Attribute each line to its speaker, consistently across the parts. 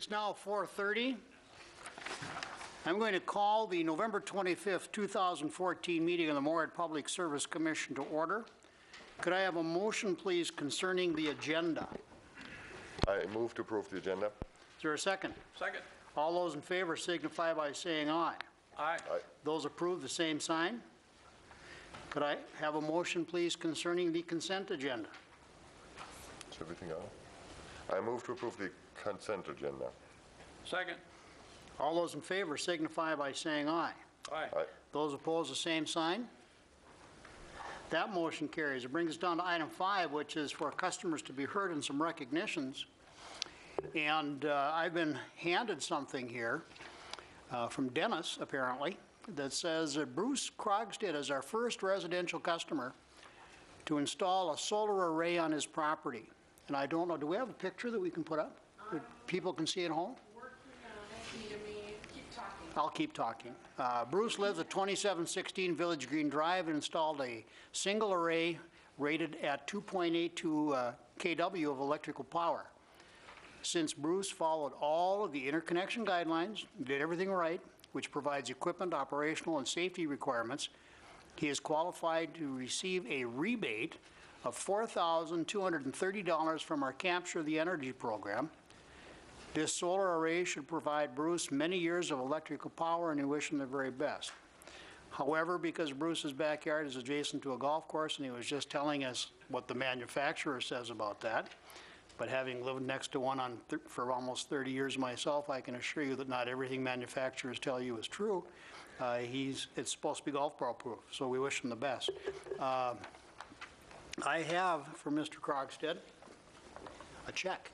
Speaker 1: It's now 4:30. I'm going to call the November 25th, 2014 meeting of the Moorhead Public Service Commission to order. Could I have a motion, please, concerning the agenda?
Speaker 2: I move to approve the agenda.
Speaker 1: Is there a second?
Speaker 3: Second.
Speaker 1: All those in favor signify by saying aye.
Speaker 3: Aye.
Speaker 2: Aye.
Speaker 1: Those approved, the same sign. Could I have a motion, please, concerning the consent agenda?
Speaker 2: Is everything on? I move to approve the consent agenda.
Speaker 3: Second.
Speaker 1: All those in favor signify by saying aye.
Speaker 3: Aye.
Speaker 2: Aye.
Speaker 1: Those opposed, the same sign. That motion carries. It brings us down to item 5, which is for customers to be heard and some recognitions. And I've been handed something here from Dennis, apparently, that says that Bruce Krogstad is our first residential customer to install a solar array on his property. And I don't know, do we have a picture that we can put up that people can see at home?
Speaker 4: Working on it. Keep talking.
Speaker 1: I'll keep talking. Bruce lives at 2716 Village Green Drive and installed a single array rated at 2.82 kW of electrical power. Since Bruce followed all of the interconnection guidelines, did everything right, which provides equipment, operational, and safety requirements, he is qualified to receive a rebate of $4,230 from our Capture the Energy program. This solar array should provide Bruce many years of electrical power, and we wish him the very best. However, because Bruce's backyard is adjacent to a golf course, and he was just telling us what the manufacturer says about that, but having lived next to one for almost 30 years myself, I can assure you that not everything manufacturers tell you is true. It's supposed to be golf ball proof, so we wish him the best. I have, for Mr. Krogstad, a check.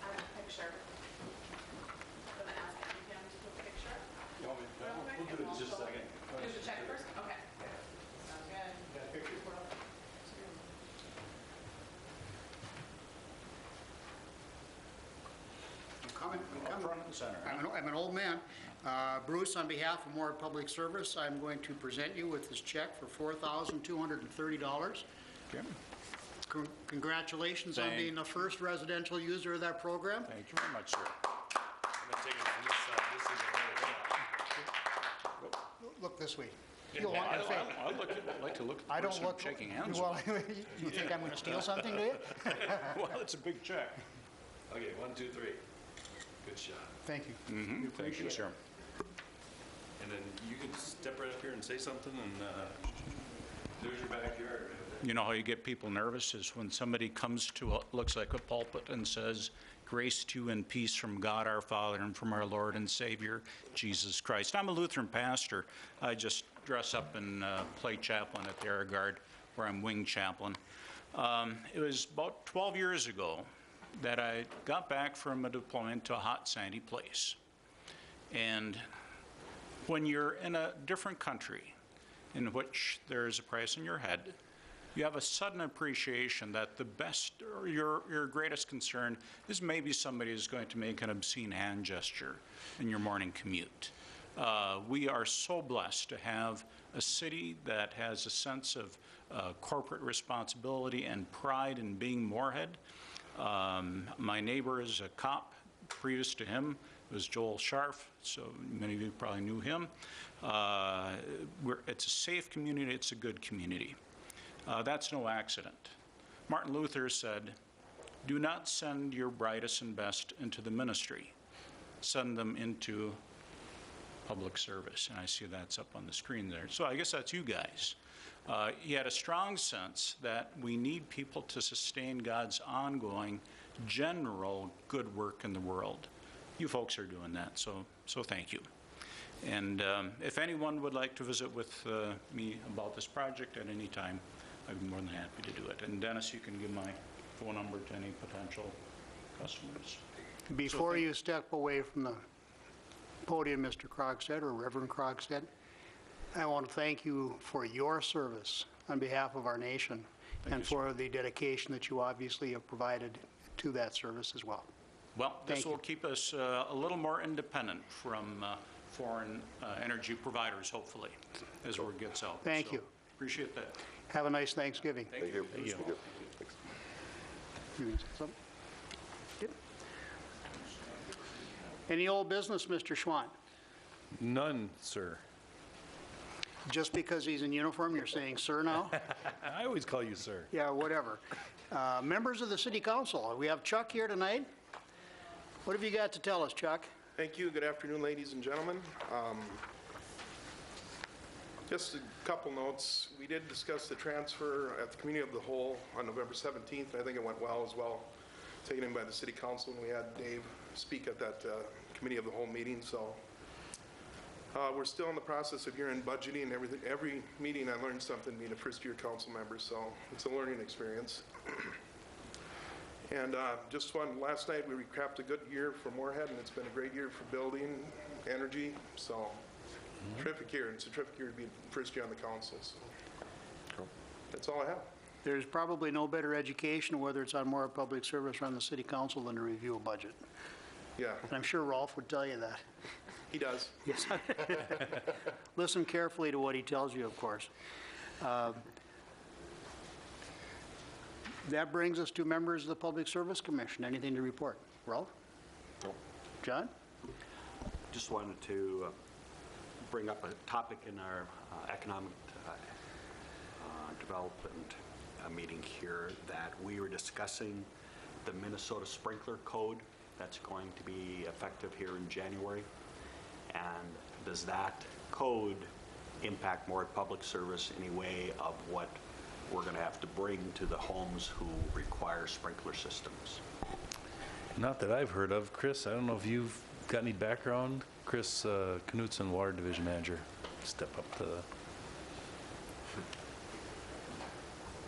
Speaker 4: I have a picture. I'm going to ask him to put the picture.
Speaker 3: You want me to? We'll do it in just a second.
Speaker 4: Do the check first? Okay. Sounds good.
Speaker 1: I'm an old man. Bruce, on behalf of Moorhead Public Service, I'm going to present you with this check for $4,230.
Speaker 3: Okay.
Speaker 1: Congratulations on
Speaker 3: Thank-
Speaker 1: being the first residential user of that program.
Speaker 3: Thank you very much, sir.
Speaker 5: I'm gonna take it from this side. This is a very
Speaker 1: Look this way. You'll want to say,
Speaker 3: I'd like to look at
Speaker 1: I
Speaker 3: the
Speaker 1: don't
Speaker 3: person
Speaker 1: look.
Speaker 3: I'm shaking hands
Speaker 1: Well,
Speaker 3: with.
Speaker 1: you think I'm going to steal something, do you?
Speaker 3: Well, it's a big check.
Speaker 5: Okay, 1, 2, 3. Good shot.
Speaker 1: Thank you.
Speaker 3: Thank you, sir.
Speaker 5: And then you can step right up here and say something, and there's your backyard right there.
Speaker 3: You know how you get people nervous is when somebody comes to what looks like a pulpit and says, "Grace to you and peace from God our Father and from our Lord and Savior, Jesus Christ." I'm a Lutheran pastor. I just dress up and play chaplain at the Air Guard, where I'm wing chaplain. It was about 12 years ago that I got back from a deployment to a hot, sandy place. And when you're in a different country in which there's a price on your head, you have a sudden appreciation that the best, or your greatest concern is maybe somebody is going to make an obscene hand gesture in your morning commute. We are so blessed to have a city that has a sense of corporate responsibility and pride in being Moorhead. My neighbor is a cop. Previous to him was Joel Scharf, so many of you probably knew him. It's a safe community, it's a good community. That's no accident. Martin Luther said, "Do not send your brightest and best into the ministry. Send them into public service." And I see that's up on the screen there. So I guess that's you guys. He had a strong sense that we need people to sustain God's ongoing, general good work in the world. You folks are doing that, so thank you. And if anyone would like to visit with me about this project at any time, I'd be more than happy to do it. And Dennis, you can give my phone number to any potential customers.
Speaker 1: Before you step away from the podium, Mr. Krogstad, or Reverend Krogstad, I want to thank you for your service on behalf of our nation and for the dedication that you obviously have provided to that service as well.
Speaker 3: Well, this
Speaker 1: Thank
Speaker 3: will
Speaker 1: you.
Speaker 3: keep us a little more independent from foreign energy providers, hopefully, as word gets out.
Speaker 1: Thank
Speaker 3: So,
Speaker 1: you.
Speaker 3: Appreciate that.
Speaker 1: Have a nice Thanksgiving.
Speaker 3: Thank you.
Speaker 2: Thank you.
Speaker 1: You can say something? Yep. Any old business, Mr. Schwann?
Speaker 5: None, sir.
Speaker 1: Just because he's in uniform, you're saying sir now?
Speaker 5: I always call you sir.
Speaker 1: Yeah, whatever. Members of the city council, we have Chuck here tonight. What have you got to tell us, Chuck?
Speaker 6: Thank you. Good afternoon, ladies and gentlemen. Just a couple notes. We did discuss the transfer at the committee of the whole on November 17th, and I think it went well as well, taken in by the city council, and we had Dave speak at that committee of the whole meeting. So we're still in the process of year-end budgeting and everything. Every meeting I learned something being a first-year council member, so it's a learning experience. And just last night we recapped a good year for Moorhead, and it's been a great year for building, energy, so terrific year. It's a terrific year to be first year on the council, so that's all I have.
Speaker 1: There's probably no better education, whether it's on more public service or on the city council, than to review a budget.
Speaker 6: Yeah,
Speaker 1: And I'm sure Rolf would tell you that.
Speaker 6: he does.
Speaker 1: Yes. Listen carefully to what he tells you, of course. That brings us to members of the Public Service Commission. Anything to report? Rolf?
Speaker 2: No.
Speaker 1: John?
Speaker 7: Just wanted to bring up a topic in our economic development meeting here, that we were discussing the Minnesota sprinkler code that's going to be effective here in January. And does that code impact more public service in any way of what we're going to have to bring to the homes who require sprinkler systems?
Speaker 5: Not that I've heard of. Chris, I don't know if you've got any background. Chris Knutson, Water Division Manager. Step up to the...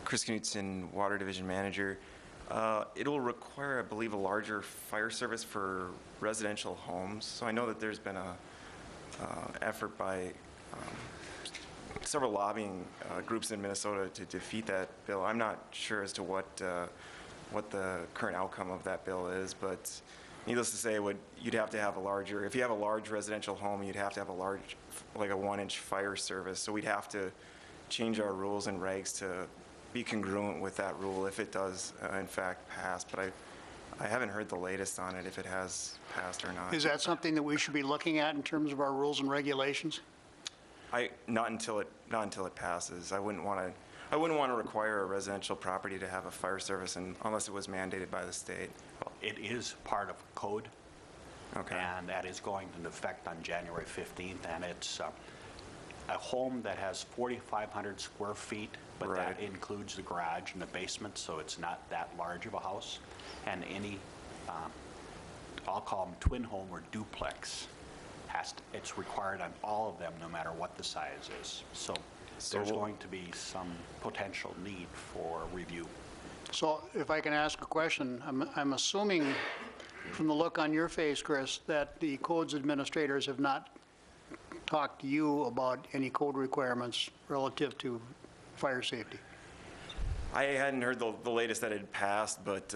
Speaker 8: Chris Knutson, Water Division Manager. It'll require, I believe, a larger fire service for residential homes. So I know that there's been a effort by several lobbying groups in Minnesota to defeat that bill. I'm not sure as to what the current outcome of that bill is, but needless to say, you'd have to have a larger, if you have a large residential home, you'd have to have a large, like a 1-inch fire service. So we'd have to change our rules and regs to be congruent with that rule if it does in fact pass. But I haven't heard the latest on it, if it has passed or not.
Speaker 1: Is that something that we should be looking at in terms of our rules and regulations?
Speaker 8: Not until it passes. I wouldn't want to require a residential property to have a fire service unless it was mandated by the state.
Speaker 7: Well, it is part of code.
Speaker 8: Okay.
Speaker 7: And that is going into effect on January 15th, and it's a home that has 4,500 square feet, but that
Speaker 8: Right.
Speaker 7: includes the garage and the basement, so it's not that large of a house. And any, I'll call them twin home or duplex, it's required on all of them, no matter what the size is. So there's going to be some potential need for review.
Speaker 1: So if I can ask a question, I'm assuming from the look on your face, Chris, that the codes administrators have not talked to you about any code requirements relative to fire safety.
Speaker 8: I hadn't heard the latest that had passed, but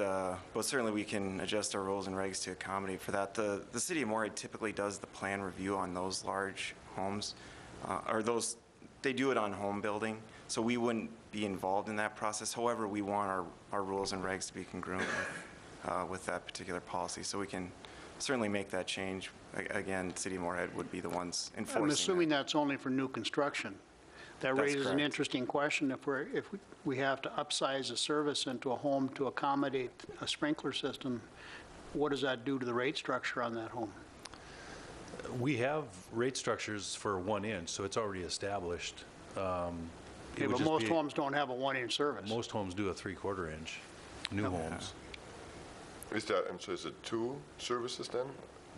Speaker 8: certainly we can adjust our rules and regs to accommodate for that. The city of Moorhead typically does the plan review on those large homes, they do it on home building, so we wouldn't be involved in that process. However, we want our rules and regs to be congruent with that particular policy, so we can certainly make that change. Again, City of Moorhead would be the ones enforcing
Speaker 1: I'm assuming
Speaker 8: that.
Speaker 1: that's only for new construction. That
Speaker 8: That's
Speaker 1: raises an
Speaker 8: correct.
Speaker 1: interesting question. If we have to upsize a service into a home to accommodate a sprinkler system, what does that do to the rate structure on that home?
Speaker 5: We have rate structures for 1 inch, so it's already established. It
Speaker 1: Okay,
Speaker 5: would
Speaker 1: but
Speaker 5: just
Speaker 1: most
Speaker 5: be-
Speaker 1: homes don't have a 1-inch service.
Speaker 5: Most homes do a 3/4 inch, new homes.
Speaker 2: Is that, and so is it 2 services then?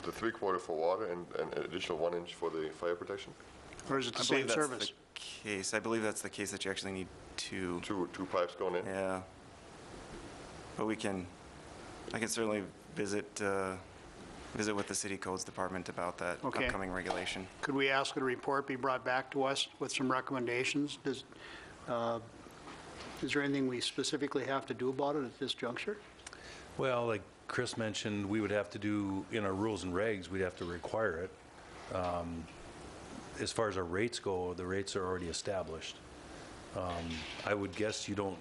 Speaker 2: The 3/4 for water and an additional 1 inch for the fire protection?
Speaker 1: Or is it the
Speaker 8: I
Speaker 1: same
Speaker 8: believe that's
Speaker 1: service?
Speaker 8: the case. I believe that's the case, that you actually need 2.
Speaker 2: Two pipes going in?
Speaker 8: Yeah. But I can certainly visit with the city codes department about that
Speaker 1: Okay.
Speaker 8: upcoming regulation.
Speaker 1: Could we ask that a report be brought back to us with some recommendations? Is there anything we specifically have to do about it at this juncture?
Speaker 5: Well, like Chris mentioned, we would have to do, in our rules and regs, we'd have to require it. As far as our rates go, the rates are already established. I would guess you don't,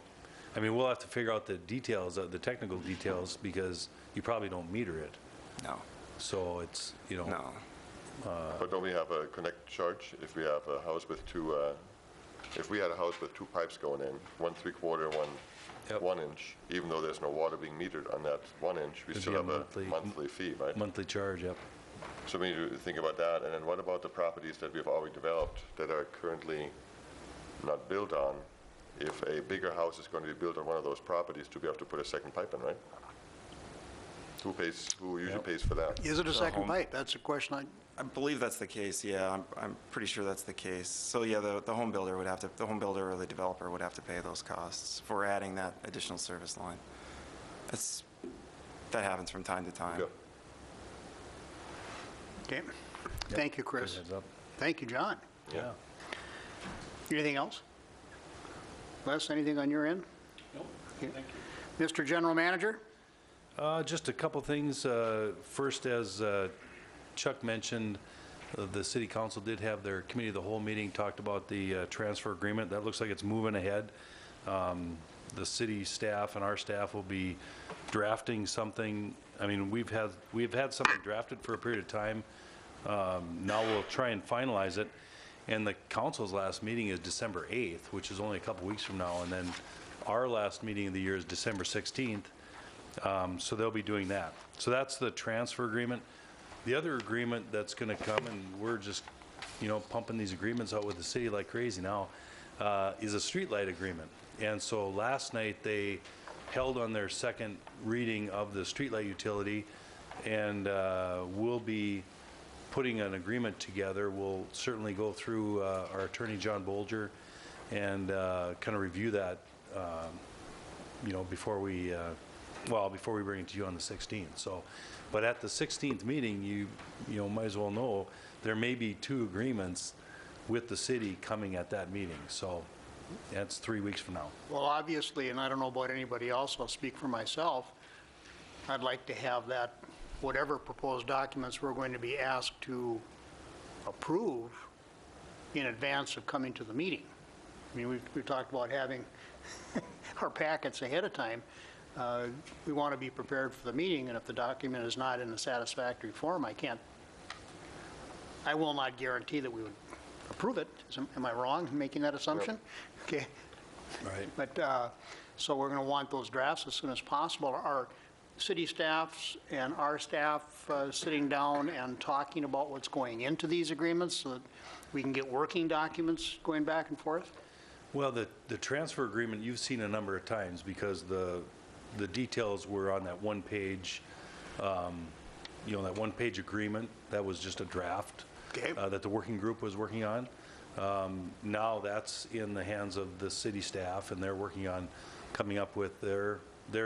Speaker 5: we'll have to figure out the details, the technical details, because you probably don't meter it.
Speaker 8: No.
Speaker 5: So it's, you know.
Speaker 8: No.
Speaker 2: But don't we have a connect charge if we have a house with two, if we had a house with two pipes going in, one 3/4, one
Speaker 5: Yep.
Speaker 2: 1 inch, even though there's no water being metered on that 1 inch, we
Speaker 5: It'd
Speaker 2: still
Speaker 5: be a
Speaker 2: have a
Speaker 5: monthly-
Speaker 2: monthly fee, right?
Speaker 5: Monthly charge, yep.
Speaker 2: So we need to think about that. And then what about the properties that we've already developed that are currently not built on? If a bigger house is going to be built on one of those properties, do we have to put a second pipe in, right? Who usually pays for that?
Speaker 1: Is it a second
Speaker 8: home-
Speaker 1: pipe? That's a question
Speaker 8: I believe that's the case, yeah. I'm pretty sure that's the case. So yeah, the home builder would have to, the home builder or the developer would have to pay those costs for adding that additional service line. That happens from time to time.
Speaker 2: Yeah.
Speaker 1: Okay. Thank you, Chris.
Speaker 5: Good heads up.
Speaker 1: Thank you, John.
Speaker 5: Yeah.
Speaker 1: Anything else? Les, anything on your end?
Speaker 3: Nope,
Speaker 1: Okay.
Speaker 3: thank you.
Speaker 1: Mr. General Manager?
Speaker 5: Just a couple things. First, as Chuck mentioned, the city council did have their committee of the whole meeting, talked about the transfer agreement. That looks like it's moving ahead. The city staff and our staff will be drafting something. I mean, we've had something drafted for a period of time. Now we'll try and finalize it. And the council's last meeting is December 8th, which is only a couple weeks from now. And then our last meeting of the year is December 16th. So they'll be doing that. So that's the transfer agreement. The other agreement that's going to come, and we're just, pumping these agreements out with the city like crazy now, is a streetlight agreement. And so last night they held on their second reading of the streetlight utility, and we'll be putting an agreement together. We'll certainly go through our attorney, John Bolger, and kind of review that, before we bring it to you on the 16th. So, but at the 16th meeting, you might as well know, there may be two agreements with the city coming at that meeting. So that's 3 weeks from now.
Speaker 1: Well, obviously, and I don't know about anybody else, I'll speak for myself, I'd like to have that, whatever proposed documents we're going to be asked to approve in advance of coming to the meeting. I mean, we've talked about having our packets ahead of time. We want to be prepared for the meeting, and if the document is not in a satisfactory form, I will not guarantee that we would approve it. Am I wrong in making that assumption? Okay.
Speaker 5: Right.
Speaker 1: But, so we're going to want those drafts as soon as possible. Our city staffs and our staff sitting down and talking about what's going into these agreements so that we can get working documents going back and forth?
Speaker 5: Well, the transfer agreement you've seen a number of times because the details were on that one page, that one page agreement. That was just a draft.
Speaker 1: Okay.
Speaker 5: That the working group was working on. Now that's in the hands of the city staff, and they're working on coming up with their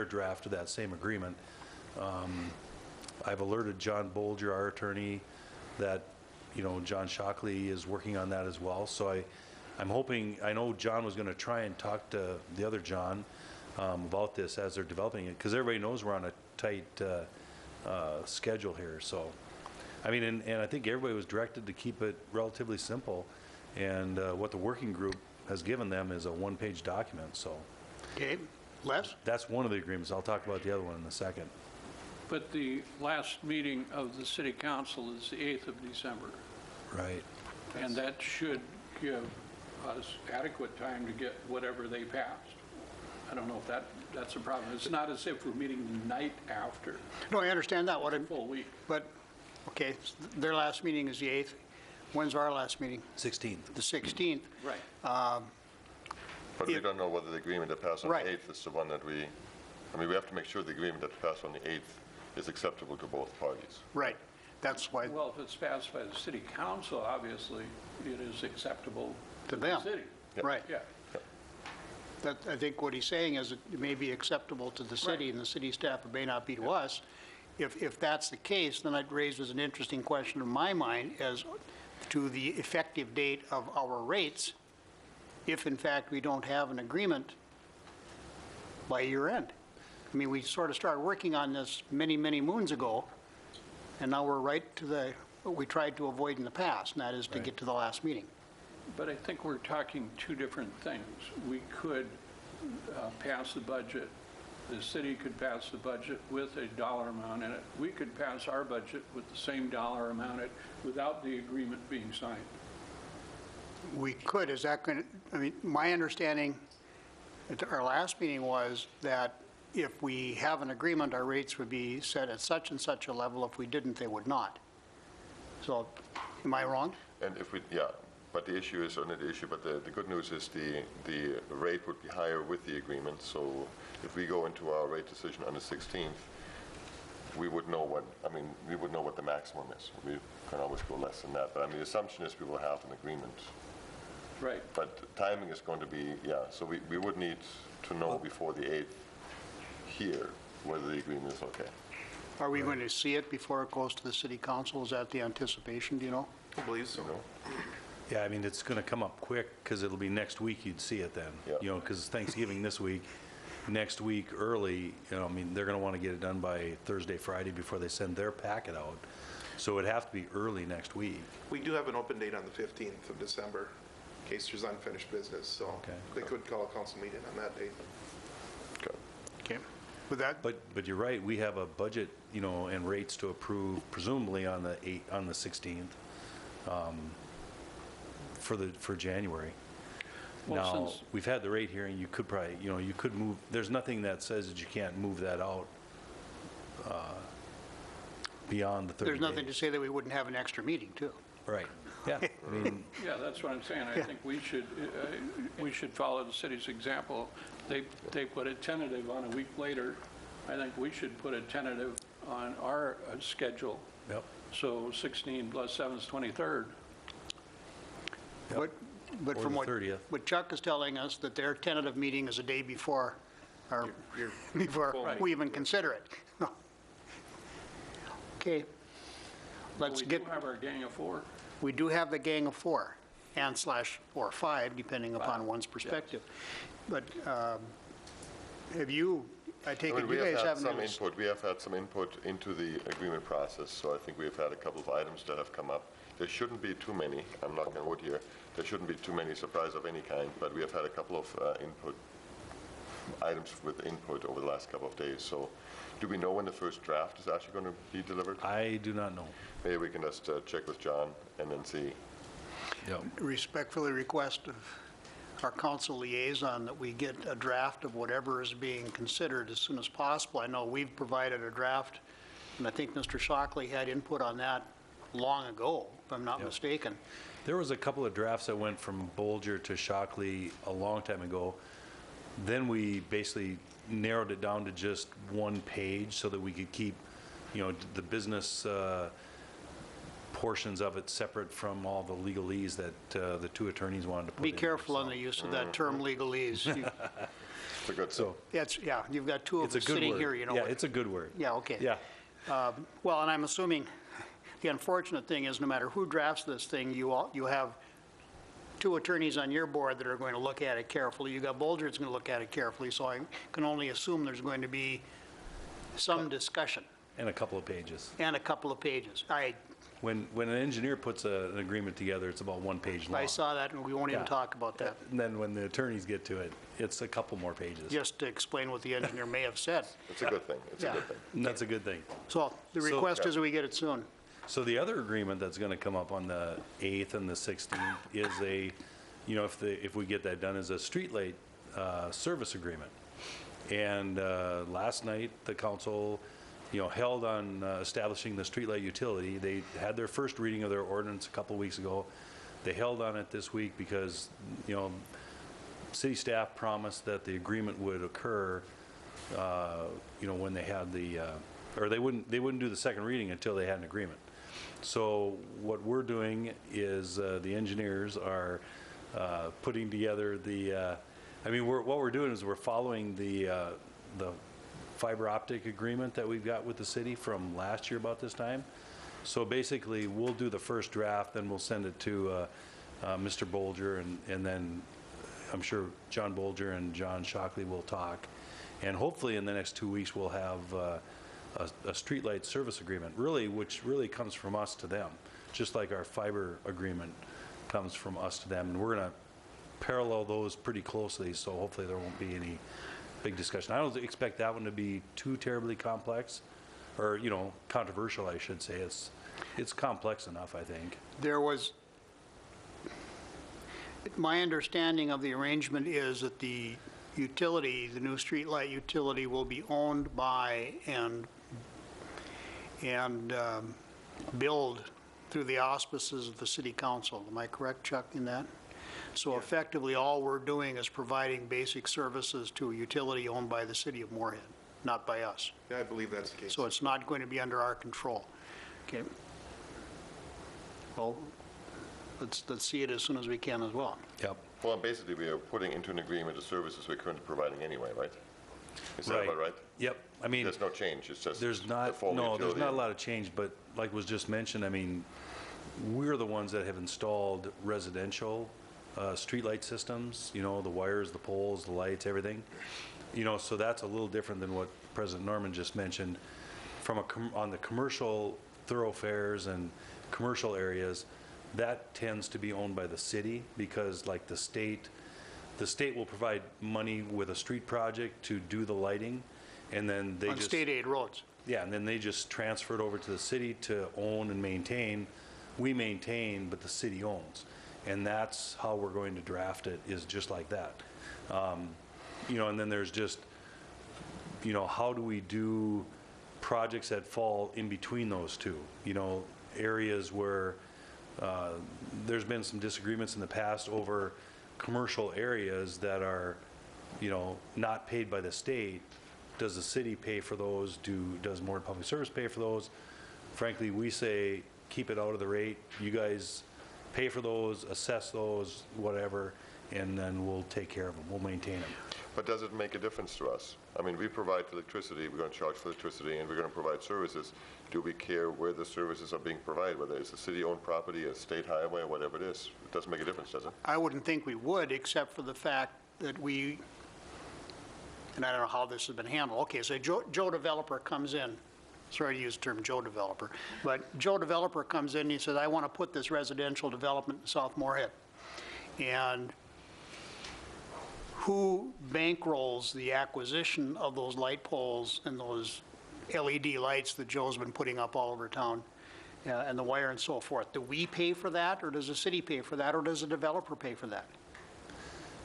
Speaker 5: draft of that same agreement. I've alerted John Bolger, our attorney, that John Shockley is working on that as well. So I'm hoping, I know John was going to try and talk to the other John about this as they're developing it, because everybody knows we're on a tight schedule here. So, I mean, and I think everybody was directed to keep it relatively simple, and what the working group has given them is a one-page document. So,
Speaker 1: Okay. Les?
Speaker 5: that's one of the agreements. I'll talk about the other one in a second.
Speaker 9: But the last meeting of the city council is the 8th of December,
Speaker 5: Right.
Speaker 9: and that should give us adequate time to get whatever they passed. I don't know if that's a problem. It's not as if we're meeting the night after,
Speaker 1: No, I understand that. What I'm,
Speaker 9: full week.
Speaker 1: but, okay, their last meeting is the 8th. When's our last meeting?
Speaker 5: 16th.
Speaker 1: The 16th.
Speaker 9: Right.
Speaker 2: But we don't know whether the agreement that passed on
Speaker 1: Right.
Speaker 2: the 8th is the one that we have to make sure the agreement that passed on the 8th is acceptable to both parties.
Speaker 1: Right. That's why,
Speaker 9: Well, if it's passed by the city council, obviously, it is acceptable
Speaker 1: To
Speaker 9: to
Speaker 1: them.
Speaker 9: the city.
Speaker 1: right.
Speaker 9: Yeah.
Speaker 1: That, I think what he's saying is it may be acceptable to the city,
Speaker 9: Right.
Speaker 1: and the city staff, it may not be to us. If that's the case, then it raises an interesting question in my mind as to the effective date of our rates, if in fact we don't have an agreement by year end. I mean, we sort of started working on this many, many moons ago, and now we're right to what we tried to avoid in the past, and that is to get to the last meeting.
Speaker 9: But I think we're talking two different things. We could pass the budget the city could pass the budget with a dollar amount in it. We could pass our budget with the same dollar amount in it without the agreement being signed.
Speaker 1: We could, is that going to, I mean, my understanding at our last meeting was that if we have an agreement, our rates would be set at such and such a level. If we didn't, they would not. So, am I wrong?
Speaker 2: And if we, yeah, but the issue is, or not the issue, but the good news is the rate would be higher with the agreement. So if we go into our rate decision on the 16th, we would know what, I mean, we would know what the maximum is. We can always go less than that. But I mean, the assumption is we will have an agreement.
Speaker 9: Right.
Speaker 2: But timing is going to be, yeah, so we would need to know before the 8th here whether the agreement is okay.
Speaker 1: Are we going to see it before it goes to the city council? Is that the anticipation, do you know?
Speaker 6: I believe so.
Speaker 2: You know?
Speaker 5: Yeah, I mean, it's going to come up quick because it'll be next week you'd see it then.
Speaker 2: Yeah.
Speaker 5: You know, because Thanksgiving this week, next week early, you know, I mean, they're going to want to get it done by Thursday, Friday before they send their packet out. So it'd have to be early next week.
Speaker 6: We do have an open date on the 15th of December in case there's unfinished business, so
Speaker 5: Okay.
Speaker 6: they could call a council meeting on that date.
Speaker 2: Okay.
Speaker 1: Okay. With that,
Speaker 5: But you're right, we have a budget, you know, and rates to approve presumably on the 16th for January.
Speaker 9: Well,
Speaker 5: Now,
Speaker 9: since-
Speaker 5: we've had the rate hearing, you could probably, you know, you could move, there's nothing that says that you can't move that out beyond the 30 days.
Speaker 1: there's nothing to say that we wouldn't have an extra meeting, too.
Speaker 5: Right, yeah, I mean,
Speaker 9: Yeah, that's what I'm saying. I think we should follow the city's example. They put a tentative on a week later. I think we should put a tentative on our schedule.
Speaker 5: yep.
Speaker 9: So 16 plus 7 is 23rd.
Speaker 1: But
Speaker 5: Or
Speaker 1: from
Speaker 5: the
Speaker 1: what
Speaker 5: 30th.
Speaker 1: Chuck is telling us, that their tentative meeting is a day before, or before
Speaker 9: Right.
Speaker 1: we even consider it. Okay. Let's
Speaker 9: We
Speaker 1: get,
Speaker 9: do have our gang of 4.
Speaker 1: we do have the gang of 4, and /or 5, depending upon
Speaker 9: 5,
Speaker 1: one's
Speaker 9: yes.
Speaker 1: perspective. But have you, I take
Speaker 2: I
Speaker 1: it
Speaker 2: mean, we
Speaker 1: you
Speaker 2: have
Speaker 1: guys
Speaker 2: had
Speaker 1: haven't
Speaker 2: some
Speaker 1: really...
Speaker 2: input. We have had some input into the agreement process, so I think we've had a couple of items that have come up. There shouldn't be too many. I'm knocking on wood here. There shouldn't be too many surprises of any kind, but we have had a couple of items with input over the last couple of days. So do we know when the first draft is actually going to be delivered?
Speaker 5: I do not know.
Speaker 2: Maybe we can just check with John and then see.
Speaker 5: Yep.
Speaker 1: Respectfully request of our council liaison that we get a draft of whatever is being considered as soon as possible. I know we've provided a draft, and I think Mr. Shockley had input on that long ago, if I'm not
Speaker 5: Yep.
Speaker 1: mistaken.
Speaker 5: There was a couple of drafts that went from Bolger to Shockley a long time ago. Then we basically narrowed it down to just one page so that we could keep, you know, the business portions of it separate from all the legalese that the two attorneys wanted to put in.
Speaker 1: Be
Speaker 5: there,
Speaker 1: careful on
Speaker 5: so.
Speaker 1: the use of that term legalese.
Speaker 2: It's a good
Speaker 5: So,
Speaker 1: That's, yeah, you've got two of
Speaker 5: it's a
Speaker 1: us
Speaker 5: good
Speaker 1: sitting
Speaker 5: word.
Speaker 1: here, you know.
Speaker 5: Yeah, it's a good word.
Speaker 1: Yeah, okay.
Speaker 5: Yeah,
Speaker 1: Well, and I'm assuming, the unfortunate thing is, no matter who drafts this thing, you have two attorneys on your board that are going to look at it carefully. You got Bolger that's going to look at it carefully, so I can only assume there's going to be some discussion
Speaker 5: and a couple of pages.
Speaker 1: and a couple of pages.
Speaker 5: When an engineer puts an agreement together, it's about one page long.
Speaker 1: I saw that, and we won't even
Speaker 5: Yeah.
Speaker 1: talk about that,
Speaker 5: And then when the attorneys get to it, it's a couple more pages.
Speaker 1: just to explain what the engineer may have said.
Speaker 2: It's a good thing. It's a
Speaker 1: Yeah.
Speaker 2: good thing.
Speaker 5: And that's a good thing.
Speaker 1: So the
Speaker 5: So-
Speaker 1: request is that we get it soon.
Speaker 5: So the other agreement that's going to come up on the 8th and the 16th is a, you know, if we get that done, is a streetlight service agreement. And last night, the council, you know, held on establishing the streetlight utility. They had their first reading of their ordinance a couple weeks ago. They held on it this week because, you know, city staff promised that the agreement would occur, you know, when they had the, or they wouldn't do the second reading until they had an agreement. So what we're doing is the engineers are putting together the, I mean, what we're doing is we're following the fiber optic agreement that we've got with the city from last year about this time. So basically, we'll do the first draft, then we'll send it to Mr. Bolger, and then I'm sure John Bolger and John Shockley will talk. And hopefully, in the next 2 weeks, we'll have a streetlight service agreement, really, which really comes from us to them, just like our fiber agreement comes from us to them. And we're going to parallel those pretty closely, so hopefully there won't be any big discussion. I don't expect that one to be too terribly complex, or, you know, controversial, I should say. It's complex enough, I think.
Speaker 1: There was, my understanding of the arrangement is that the utility, the new streetlight utility, will be owned by and billed through the auspices of the city council. Am I correct, Chuck, in that? So effectively, all we're doing is providing basic services to a utility owned by the city of Moorhead, not by us.
Speaker 6: Yeah, I believe that's the case.
Speaker 1: So it's not going to be under our control. Okay. Well, let's see it as soon as we can as well.
Speaker 5: Yep.
Speaker 2: Well, basically, we are putting into an agreement the services we're currently providing anyway, right? Is that
Speaker 5: Right.
Speaker 2: about right?
Speaker 5: Yep. I mean,
Speaker 2: There's no change, it's just
Speaker 5: there's
Speaker 2: the
Speaker 5: not,
Speaker 2: former
Speaker 5: no, there's
Speaker 2: utility.
Speaker 5: not a lot of change, but like was just mentioned, I mean, we're the ones that have installed residential streetlight systems, you know, the wires, the poles, the lights, everything. You know, so that's a little different than what President Norman just mentioned. From on the commercial thoroughfares and commercial areas, that tends to be owned by the city, because like the state will provide money with a street project to do the lighting, and then they
Speaker 1: On
Speaker 5: just...
Speaker 1: state aid roads.
Speaker 5: Yeah, and then they just transfer it over to the city to own and maintain. We maintain, but the city owns. And that's how we're going to draft it, is just like that. You know, and then there's just, you know, how do we do projects that fall in between those two? You know, areas where there's been some disagreements in the past over commercial areas that are, you know, not paid by the state. Does the city pay for those? Does Moorhead Public Service pay for those? Frankly, we say, keep it out of the rate. You guys pay for those, assess those, whatever, and then we'll take care of them. We'll maintain them.
Speaker 2: But does it make a difference to us? I mean, we provide electricity, we're going to charge for electricity, and we're going to provide services. Do we care where the services are being provided, whether it's a city-owned property, a state highway, or whatever it is? It doesn't make a difference, does it?
Speaker 1: I wouldn't think we would, except for the fact that we, and I don't know how this has been handled. Okay, so Joe Developer comes in. Sorry to use the term Joe Developer, but Joe Developer comes in and he says, I want to put this residential development in South Moorhead. And who bankrolls the acquisition of those light poles and those LED lights that Joe's been putting up all over town, and the wire and so forth? Do we pay for that, or does the city pay for that, or does the developer pay for that?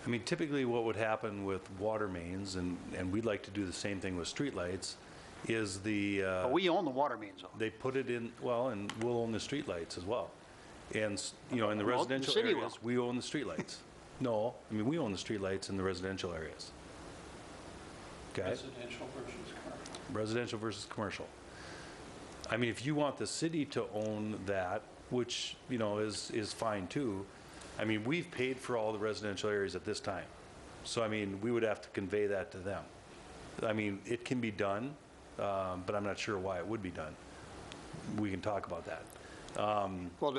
Speaker 5: I mean, typically what would happen with water mains, and we'd like to do the same thing with streetlights, is the...
Speaker 1: But we own the water mains, though.
Speaker 5: They put it in, well, and we'll own the streetlights as well. And, you know, in the
Speaker 1: Well, the
Speaker 5: residential
Speaker 1: city
Speaker 5: areas, we own the streetlights. No, I mean, we own the streetlights in the residential areas. Okay?
Speaker 9: Residential versus commercial.
Speaker 5: Residential versus commercial. I mean, if you want the city to own that, which, you know, is fine too, I mean, we've paid for all the residential areas at this time. So, I mean, we would have to convey that to them. I mean, it can be done, but I'm not sure why it would be done. We can talk about that.
Speaker 1: Well,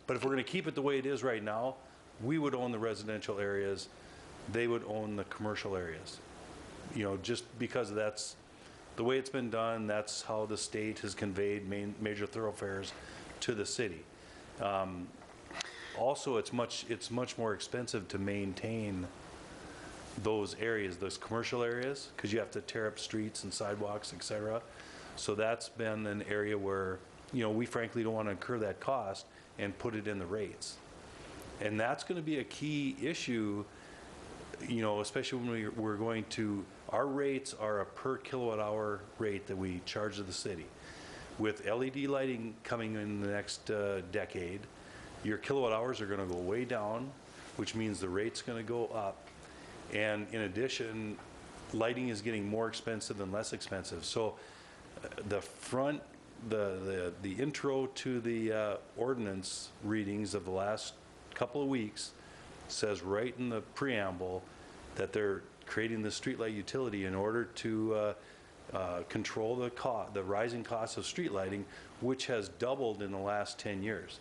Speaker 5: But if we're going to keep it the way it is right now, we would own the residential areas, they would own the commercial areas. You know, just because that's the way it's been done, that's how the state has conveyed major thoroughfares to the city. Also, it's much more expensive to maintain those areas, those commercial areas, because you have to tear up streets and sidewalks, et cetera. So that's been an area where, you know, we frankly don't want to incur that cost and put it in the rates. And that's going to be a key issue, you know, especially when we're going to, our rates are a per kilowatt hour rate that we charge to the city. With LED lighting coming in the next decade, your kilowatt hours are going to go way down, which means the rate's going to go up. And in addition, lighting is getting more expensive and less expensive. So the intro to the ordinance readings of the last couple of weeks says right in the preamble that they're creating the streetlight utility in order to control the rising costs of street lighting, which has doubled in the last 10 years.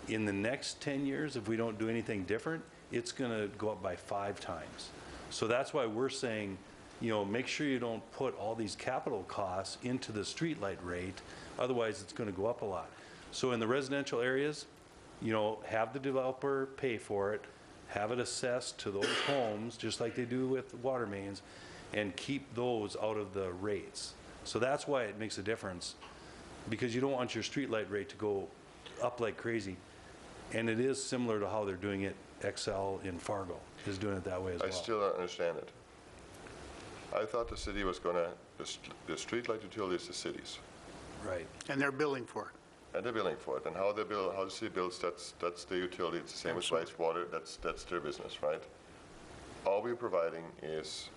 Speaker 5: In the next 10 years, if we don't do anything different, it's going to go up by 5 times. So that's why we're saying, you know, make sure you don't put all these capital costs into the streetlight rate, otherwise it's going to go up a lot. So in the residential areas, you know, have the developer pay for it, have it assessed to those homes, just like they do with water mains, and keep those out of the rates. So that's why it makes a difference, because you don't want your streetlight rate to go up like crazy. And it is similar to how they're doing it. XL in Fargo is doing it that way as well.
Speaker 2: I still don't understand it. I thought the city was gonna, the streetlight utility is the cities,
Speaker 5: Right.
Speaker 1: And they're billing for it.
Speaker 2: and they're billing for it. And how they bill, how the city bills, that's the utility. It's the same as wastewater. That's their business, right? All we're providing is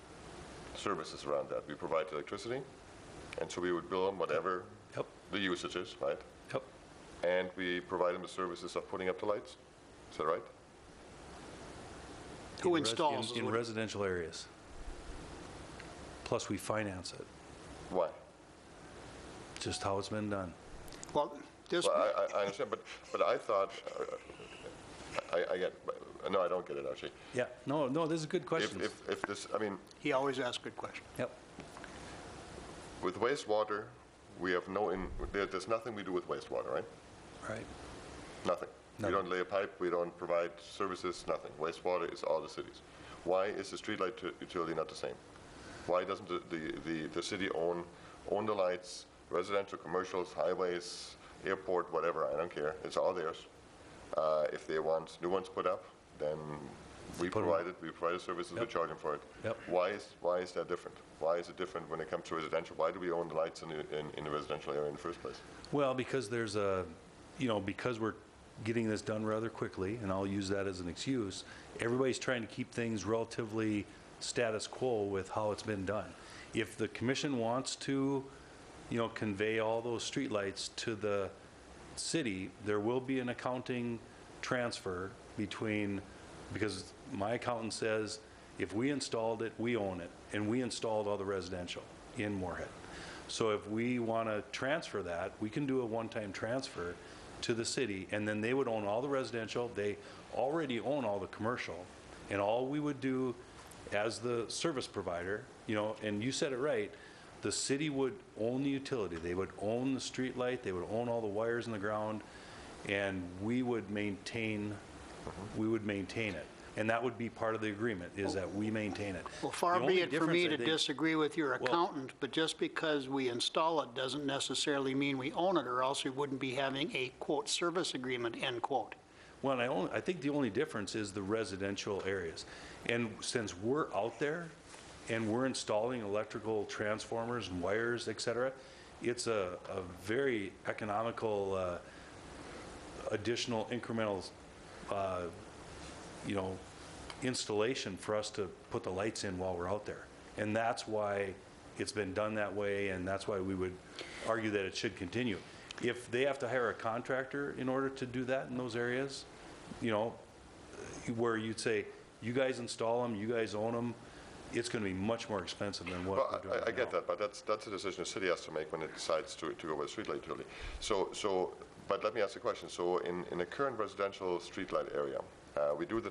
Speaker 2: services around that. We provide electricity, and so we would bill them whatever
Speaker 5: Yep.
Speaker 2: the usage is, right?
Speaker 5: Yep.
Speaker 2: And we provide them the services of putting up the lights. Is that right?
Speaker 1: Who
Speaker 5: In res-
Speaker 1: installs? is
Speaker 5: In
Speaker 1: what it-
Speaker 5: residential areas. Plus, we finance it.
Speaker 2: Why?
Speaker 5: Just how it's been done.
Speaker 1: Well, this,
Speaker 2: Well, I understand, but I thought, I get, no, I don't get it, actually.
Speaker 5: Yeah, no, this is good questions.
Speaker 2: If this, I mean,
Speaker 1: he always asks good questions.
Speaker 5: Yep.
Speaker 2: with wastewater, we have there's nothing we do with wastewater, right?
Speaker 5: Right.
Speaker 2: Nothing. We
Speaker 5: Nothing.
Speaker 2: don't lay a pipe, we don't provide services, nothing. Wastewater is all the cities. Why is the streetlight utility not the same? Why doesn't the city own the lights, residential, commercials, highways, airport, whatever, I don't care, it's all theirs. If they want new ones put up, then we
Speaker 5: Put 'em
Speaker 2: provide it, we provide the services, we
Speaker 5: Yep.
Speaker 2: charge them for it.
Speaker 5: Yep.
Speaker 2: Why is that different? Why is it different when it comes to residential? Why do we own the lights in the residential area in the first place?
Speaker 5: Well, because there's because we're getting this done rather quickly, and I'll use that as an excuse, everybody's trying to keep things relatively status quo with how it's been done. If the commission wants to, convey all those streetlights to the city, there will be an accounting transfer because my accountant says if we installed it, we own it, and we installed all the residential in Moorhead. So if we want to transfer that, we can do a one-time transfer to the city, and then they would own all the residential. They already own all the commercial, and all we would do as the service provider, and you said it right, the city would own the utility. They would own the street light. They would own all the wires in the ground, and we would maintain it. And that would be part of the agreement, is that we maintain it.
Speaker 1: Well, far
Speaker 5: The only
Speaker 1: be it for me
Speaker 5: difference, I
Speaker 1: to
Speaker 5: think-
Speaker 1: disagree with your accountant, but just because we install it doesn't necessarily mean we own it, or else we wouldn't be having a, quote, service agreement, end quote.
Speaker 5: Well, and I think the only difference is the residential areas. And since we're out there and we're installing electrical transformers and wires, et cetera, it's a very economical additional incremental, installation for us to put the lights in while we're out there. And that's why it's been done that way, and that's why we would argue that it should continue. If they have to hire a contractor in order to do that in those areas, where you'd say, you guys install them, you guys own them, it's going to be much more expensive than what we're doing
Speaker 2: Well, I get
Speaker 5: now.
Speaker 2: that, but that's a decision the city has to make when it decides to go with streetlight utility. But let me ask a question. So in the current residential streetlight area, we do the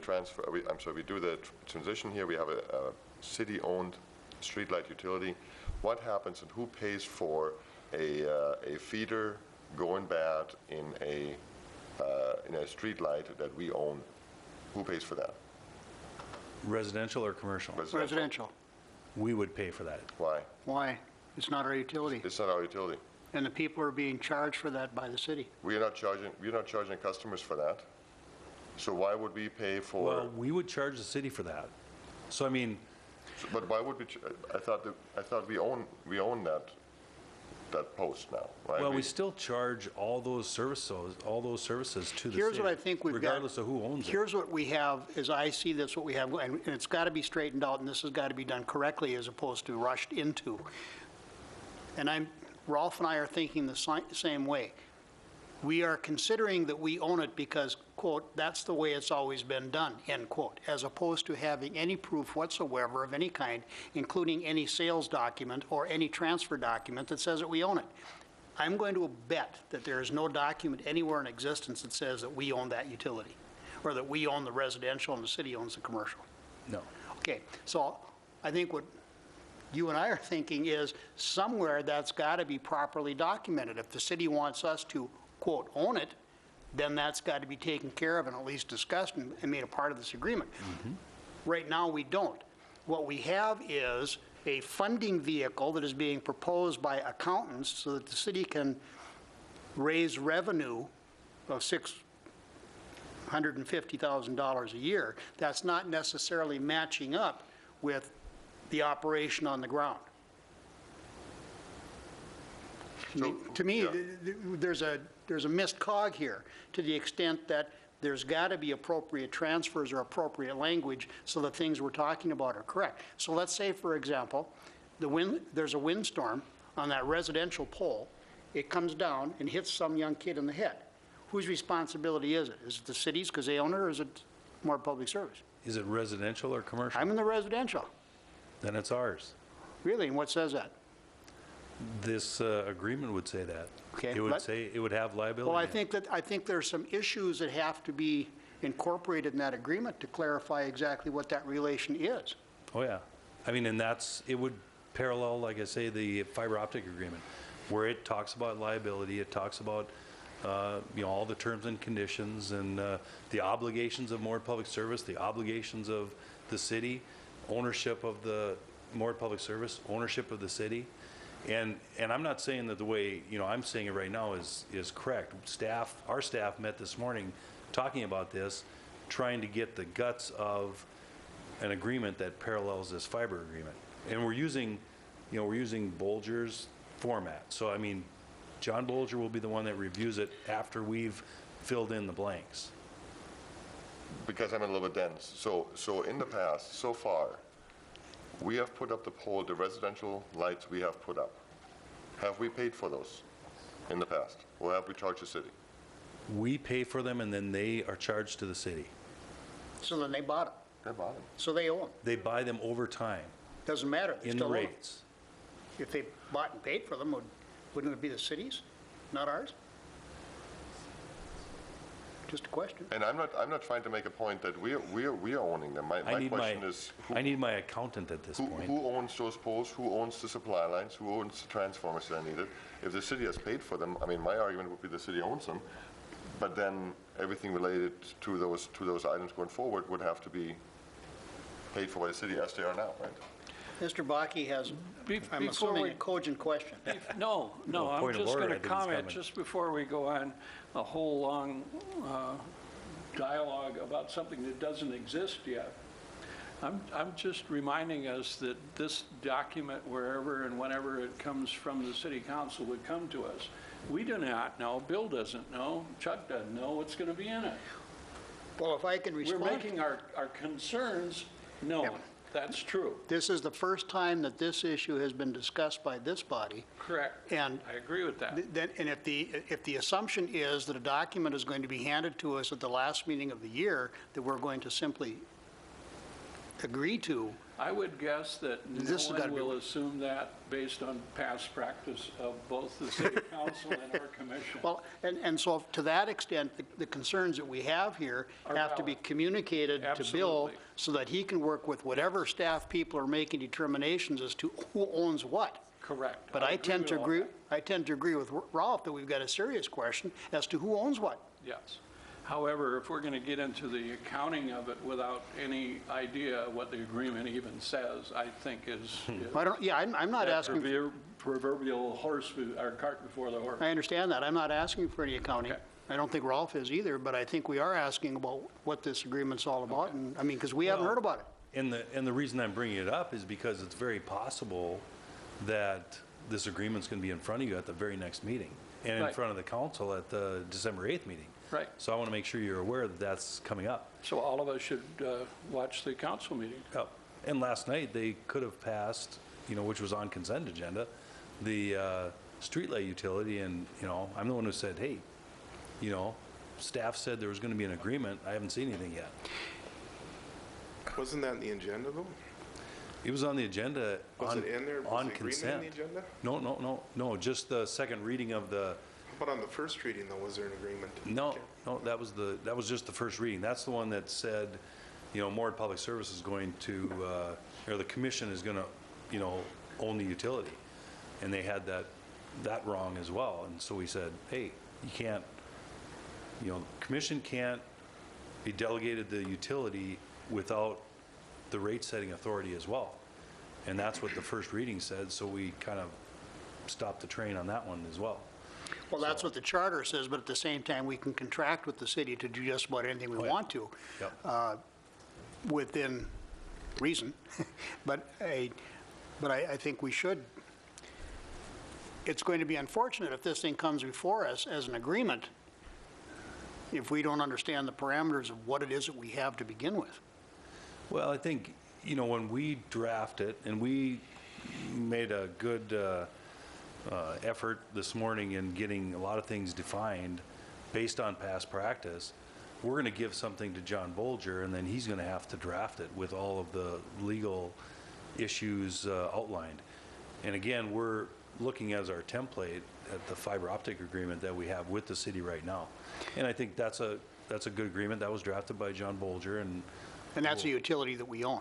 Speaker 2: transition here. We have a city-owned streetlight utility. What happens and who pays for a feeder going bad in a streetlight that we own? Who pays for that?
Speaker 5: Residential or commercial?
Speaker 1: Residential.
Speaker 5: We would pay for that.
Speaker 2: Why?
Speaker 1: Why? It's not our utility,
Speaker 2: It's not our utility.
Speaker 1: and the people are being charged for that by the city.
Speaker 2: We're not charging customers for that. So why would we pay for?
Speaker 5: Well, we would charge the city for that. So, I mean,
Speaker 2: But why would we? I thought we own that post now, right?
Speaker 5: well, we still charge all those services to the city.
Speaker 1: Here's what I think we've got.
Speaker 5: Regardless of who owns it.
Speaker 1: Here's what we have, as I see this, what we have, and it's got to be straightened out, and this has got to be done correctly as opposed to rushed into. And Rolf and I are thinking the same way. We are considering that we own it because, quote, that's the way it's always been done, end quote, as opposed to having any proof whatsoever of any kind, including any sales document or any transfer document that says that we own it. I'm going to bet that there is no document anywhere in existence that says that we own that utility, or that we own the residential and the city owns the commercial.
Speaker 5: No.
Speaker 1: Okay, so I think what you and I are thinking is somewhere that's got to be properly documented. If the city wants us to, quote, own it, then that's got to be taken care of and at least discussed and made a part of this agreement. Right now, we don't. What we have is a funding vehicle that is being proposed by accountants so that the city can raise revenue of $650,000 a year, that's not necessarily matching up with the operation on the ground. To me,
Speaker 2: yeah.
Speaker 1: there's a missed cog here, to the extent that there's got to be appropriate transfers or appropriate language so the things we're talking about are correct. So let's say, for example, there's a windstorm on that residential pole. It comes down and hits some young kid in the head. Whose responsibility is it? Is it the city's because they own it, or is it more public service?
Speaker 5: Is it residential or commercial?
Speaker 1: I'm in the residential.
Speaker 5: Then it's ours.
Speaker 1: Really? And what says that?
Speaker 5: This agreement would say that.
Speaker 1: Okay,
Speaker 5: It would
Speaker 1: let-
Speaker 5: say, it would have liability.
Speaker 1: Well, I
Speaker 5: in it.
Speaker 1: think there's some issues that have to be incorporated in that agreement to clarify exactly what that relation is.
Speaker 5: Oh, yeah. I mean, and it would parallel, like I say, the fiber optic agreement, where it talks about liability, it talks about, all the terms and conditions and the obligations of Moorhead Public Service, the obligations of the city, ownership of the Moorhead Public Service, ownership of the city. And I'm not saying that the way, I'm saying it right now is correct. Our staff met this morning talking about this, trying to get the guts of an agreement that parallels this fiber agreement. And we're using Bolger's format. So, I mean, John Bolger will be the one that reviews it after we've filled in the blanks.
Speaker 2: Because I'm a little bit dense. So in the past, so far, we have put up the residential lights we have put up. Have we paid for those in the past? Or have we charged the city?
Speaker 5: We pay for them, and then they are charged to the city.
Speaker 1: So then they bought them.
Speaker 2: They bought them.
Speaker 1: So they own them.
Speaker 5: They buy them over time
Speaker 1: Doesn't matter. They
Speaker 5: in the
Speaker 1: still own them.
Speaker 5: rates.
Speaker 1: If they bought and paid for them, wouldn't it be the city's, not ours? Just a question.
Speaker 2: And I'm not trying to make a point that we are owning them. My question is,
Speaker 5: I need my accountant at this point.
Speaker 2: who owns those poles? Who owns the supply lines? Who owns the transformers that are needed? If the city has paid for them, I mean, my argument would be the city owns them, but then everything related to those items going forward would have to be paid for by the city as they are now, right?
Speaker 1: Mr. Bakke has, I'm
Speaker 9: Before
Speaker 1: assuming,
Speaker 9: we-
Speaker 1: a cogent question.
Speaker 9: No, I'm
Speaker 5: point of
Speaker 9: just
Speaker 5: order,
Speaker 9: going
Speaker 5: I
Speaker 9: to
Speaker 5: think, is
Speaker 9: comment,
Speaker 5: coming.
Speaker 9: just before we go on a whole long dialogue about something that doesn't exist yet. I'm just reminding us that this document, wherever and whenever it comes from the city council, would come to us. We do not know, Bill doesn't know, Chuck doesn't know what's going to be in it.
Speaker 1: Well, if I can
Speaker 9: We're
Speaker 1: respond,
Speaker 9: making our concerns known. That's true.
Speaker 1: this is the first time that this issue has been discussed by this body.
Speaker 9: Correct.
Speaker 1: And
Speaker 9: I agree with that.
Speaker 1: And if the assumption is that a document is going to be handed to us at the last meeting of the year that we're going to simply agree to,
Speaker 9: I would guess that no
Speaker 1: This has gotta
Speaker 9: one
Speaker 1: be-
Speaker 9: will assume that based on past practice of both the city council and our commission.
Speaker 1: well, and so to that extent, the concerns that we have here
Speaker 9: Are
Speaker 1: have to be
Speaker 9: valid.
Speaker 1: communicated to Bill
Speaker 9: Absolutely.
Speaker 1: so that he can work with whatever staff people are making determinations as to who owns what.
Speaker 9: Correct.
Speaker 1: But I tend to
Speaker 9: with all
Speaker 1: agree,
Speaker 9: that.
Speaker 1: I tend to agree with Ralph that we've got a serious question as to who owns what.
Speaker 9: Yes. However, if we're going to get into the accounting of it without any idea what the agreement even says, I think is
Speaker 1: I'm not
Speaker 9: that
Speaker 1: asking,
Speaker 9: proverbial horse, or cart before the horse.
Speaker 1: I understand that. I'm not asking for any accounting.
Speaker 9: Okay.
Speaker 1: I don't think Ralph is either, but I think we are asking about what this agreement's all about. And, I mean, because we haven't heard about it.
Speaker 5: And the reason I'm bringing it up is because it's very possible that this agreement's going to be in front of you at the very next meeting and in
Speaker 9: Right.
Speaker 5: front of the council at the December 8th meeting.
Speaker 9: Right.
Speaker 5: So I want to make sure you're aware that that's coming up.
Speaker 9: So all of us should watch the council meeting.
Speaker 5: Oh, and last night, they could have passed, which was on consent agenda, the streetlight utility, and, I'm the one who said, hey, staff said there was going to be an agreement. I haven't seen anything yet.
Speaker 6: Wasn't that in the agenda, though?
Speaker 5: It was on the agenda
Speaker 6: Was
Speaker 5: on
Speaker 6: it in there? Was
Speaker 5: on
Speaker 6: the agreement
Speaker 5: consent.
Speaker 6: in the agenda?
Speaker 5: No, just the second reading of the,
Speaker 6: But on the first reading, though, was there an agreement?
Speaker 5: no, that was just the first reading. That's the one that said, Moorhead Public Service is going to, or the commission is going to, own the utility. And they had that wrong as well. And so we said, hey, you can't, commission can't be delegated the utility without the rate-setting authority as well. And that's what the first reading said, so we kind of stopped the train on that one as well.
Speaker 1: Well, that's what the charter says, but at the same time, we can contract with the city to do just about anything we want to.
Speaker 5: Yep.
Speaker 1: Within reason. But I think we should, it's going to be unfortunate if this thing comes before us as an agreement, if we don't understand the parameters of what it is that we have to begin with.
Speaker 5: Well, I think, when we draft it, and we made a good effort this morning in getting a lot of things defined based on past practice, we're going to give something to John Bolger, and then he's going to have to draft it with all of the legal issues outlined. And again, we're looking as our template at the fiber optic agreement that we have with the city right now. And I think that's a good agreement. That was drafted by John Bolger, and
Speaker 1: that's a utility that we own,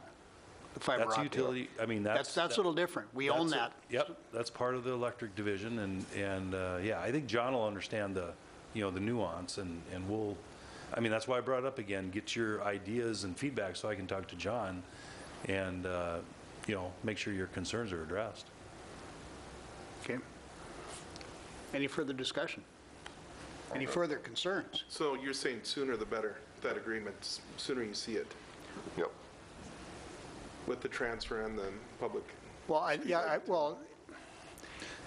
Speaker 1: the fiber
Speaker 5: that's a
Speaker 1: optic.
Speaker 5: utility, I mean,
Speaker 1: That's a little different. We own that.
Speaker 5: Yep, that's part of the electric division, and yeah, I think John will understand the nuance, and we'll, that's why I brought it up again, get your ideas and feedback so I can talk to John and, make sure your concerns are addressed.
Speaker 1: Okay. Any further discussion? Any further concerns?
Speaker 6: So you're saying sooner the better, that agreement, sooner you see it,
Speaker 2: Yep.
Speaker 6: with the transfer and the public?
Speaker 1: Well,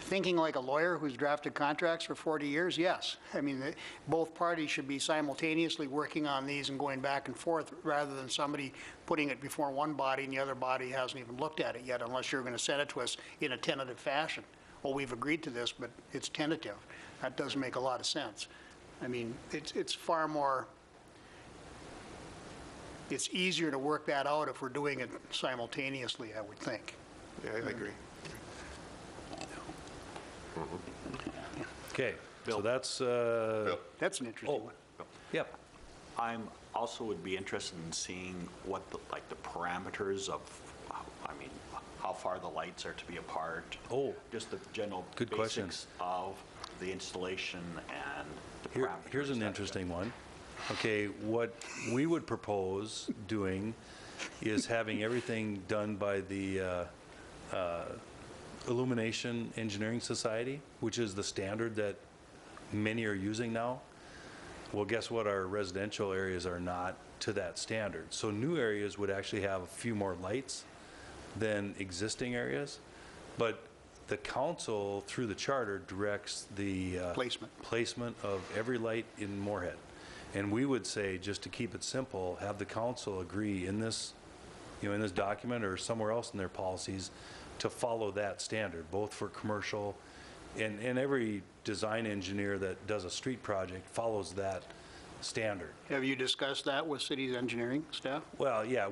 Speaker 1: thinking like a lawyer who's drafted contracts for 40 years, yes. Both parties should be simultaneously working on these and going back and forth, rather than somebody putting it before one body and the other body hasn't even looked at it yet, unless you're going to send it to us in a tentative fashion. Well, we've agreed to this, but it's tentative. That doesn't make a lot of sense. It's far more, it's easier to work that out if we're doing it simultaneously, I would think.
Speaker 6: Yeah, I agree.
Speaker 5: Okay, so that's,
Speaker 1: That's an interesting one.
Speaker 5: yep.
Speaker 7: I'm also would be interested in seeing what the parameters of, how far the lights are to be apart.
Speaker 5: Oh,
Speaker 7: Just the general
Speaker 5: good question.
Speaker 7: basics of the installation and the parameters.
Speaker 5: Here's an interesting one. Okay, what we would propose doing is having everything done by the Illumination Engineering Society, which is the standard that many are using now. Well, guess what? Our residential areas are not to that standard. So new areas would actually have a few more lights than existing areas. But the council, through the charter, directs the placement of every light in Moorhead. And we would say, just to keep it simple, have the council agree in this, in this document or somewhere else in their policies to follow that standard, both for commercial, and every design engineer that does a street project follows that standard.
Speaker 1: Have you discussed that with city's engineering staff?
Speaker 5: Well, yeah,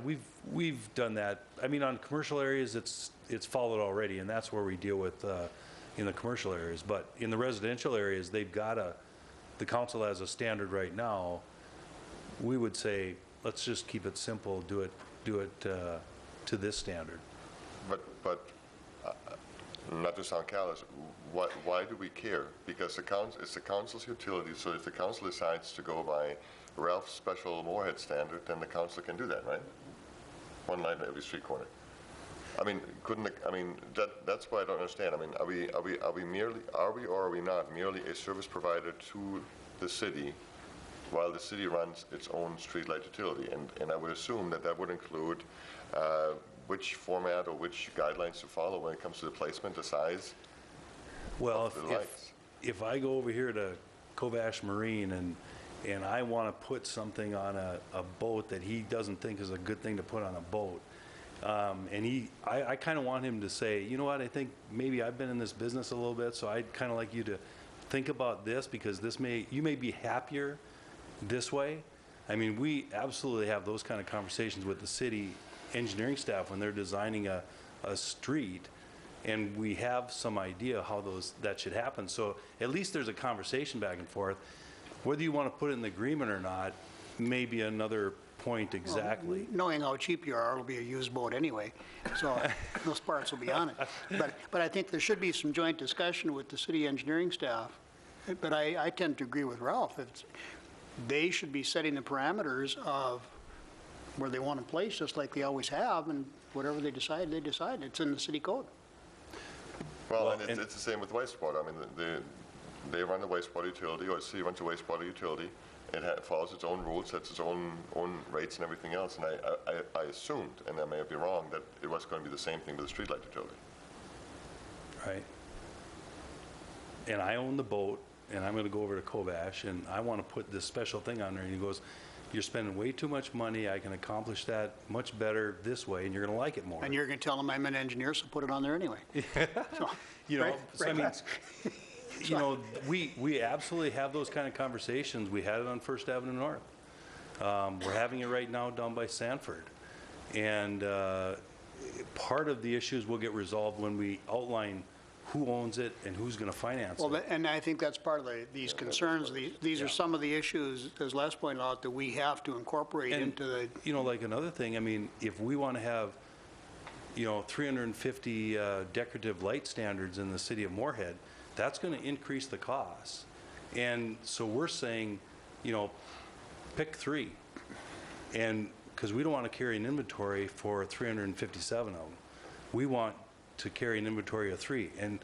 Speaker 5: we've done that. On commercial areas, it's followed already, and that's where we deal with in the commercial areas. But in the residential areas, they've got the council has a standard right now. We would say, let's just keep it simple, do it to this standard.
Speaker 2: But not to sound callous, why do we care? Because it's the council's utility, so if the council decides to go by Ralph's special Moorhead standard, then the council can do that, right? One light on every street corner. That's why I don't understand. Are we merely, or are we not merely a service provider to the city while the city runs its own streetlight utility? And I would assume that would include which format or which guidelines to follow when it comes to the placement, the size of the lights.
Speaker 5: If I go over here to Kovash Marine and I want to put something on a boat that he doesn't think is a good thing to put on a boat, and I kind of want him to say, you know what, I think maybe I've been in this business a little bit, so I'd kind of like you to think about this, because you may be happier this way. We absolutely have those kind of conversations with the city engineering staff when they're designing a street, and we have some idea how that should happen. So at least there's a conversation back and forth. Whether you want to put it in the agreement or not may be another point exactly.
Speaker 1: Well, knowing how cheap you are, it'll be a used boat anyway, so those parts will be on it. But I think there should be some joint discussion with the city engineering staff. But I tend to agree with Ralph. They should be setting the parameters of where they want to place, just like they always have, and whatever they decide, they decide. It's in the city code.
Speaker 2: Well, and it's the same with wastewater. I mean, they run a wastewater utility, or the city runs a wastewater utility. It follows its own rules, sets its own rates and everything else. And I assumed, and I may be wrong, that it was going to be the same thing with the streetlight utility.
Speaker 5: Right. And I own the boat, and I'm going to go over to Kovash, and I want to put this special thing on there. And he goes, you're spending way too much money. I can accomplish that much better this way, and you're going to like it more.
Speaker 1: And you're going to tell them I'm an engineer, so put it on there anyway. So,
Speaker 5: You know,
Speaker 1: right,
Speaker 5: so
Speaker 1: right,
Speaker 5: I mean,
Speaker 1: Les?
Speaker 5: you know, we absolutely have those kind of conversations. We had it on First Avenue North. We're having it right now down by Sanford. And part of the issues will get resolved when we outline who owns it and who's going to finance
Speaker 1: Well,
Speaker 5: it.
Speaker 1: and I think that's part of these concerns. These are some of the issues, as Les pointed out, that we have to incorporate
Speaker 5: And,
Speaker 1: into the,
Speaker 5: you know, like another thing, I mean, if we want to have, you know, 350 decorative light standards in the city of Moorhead, that's going to increase the costs. And so we're saying, you know, pick 3. And because we don't want to carry an inventory for 357 of them. We want to carry an inventory of 3. And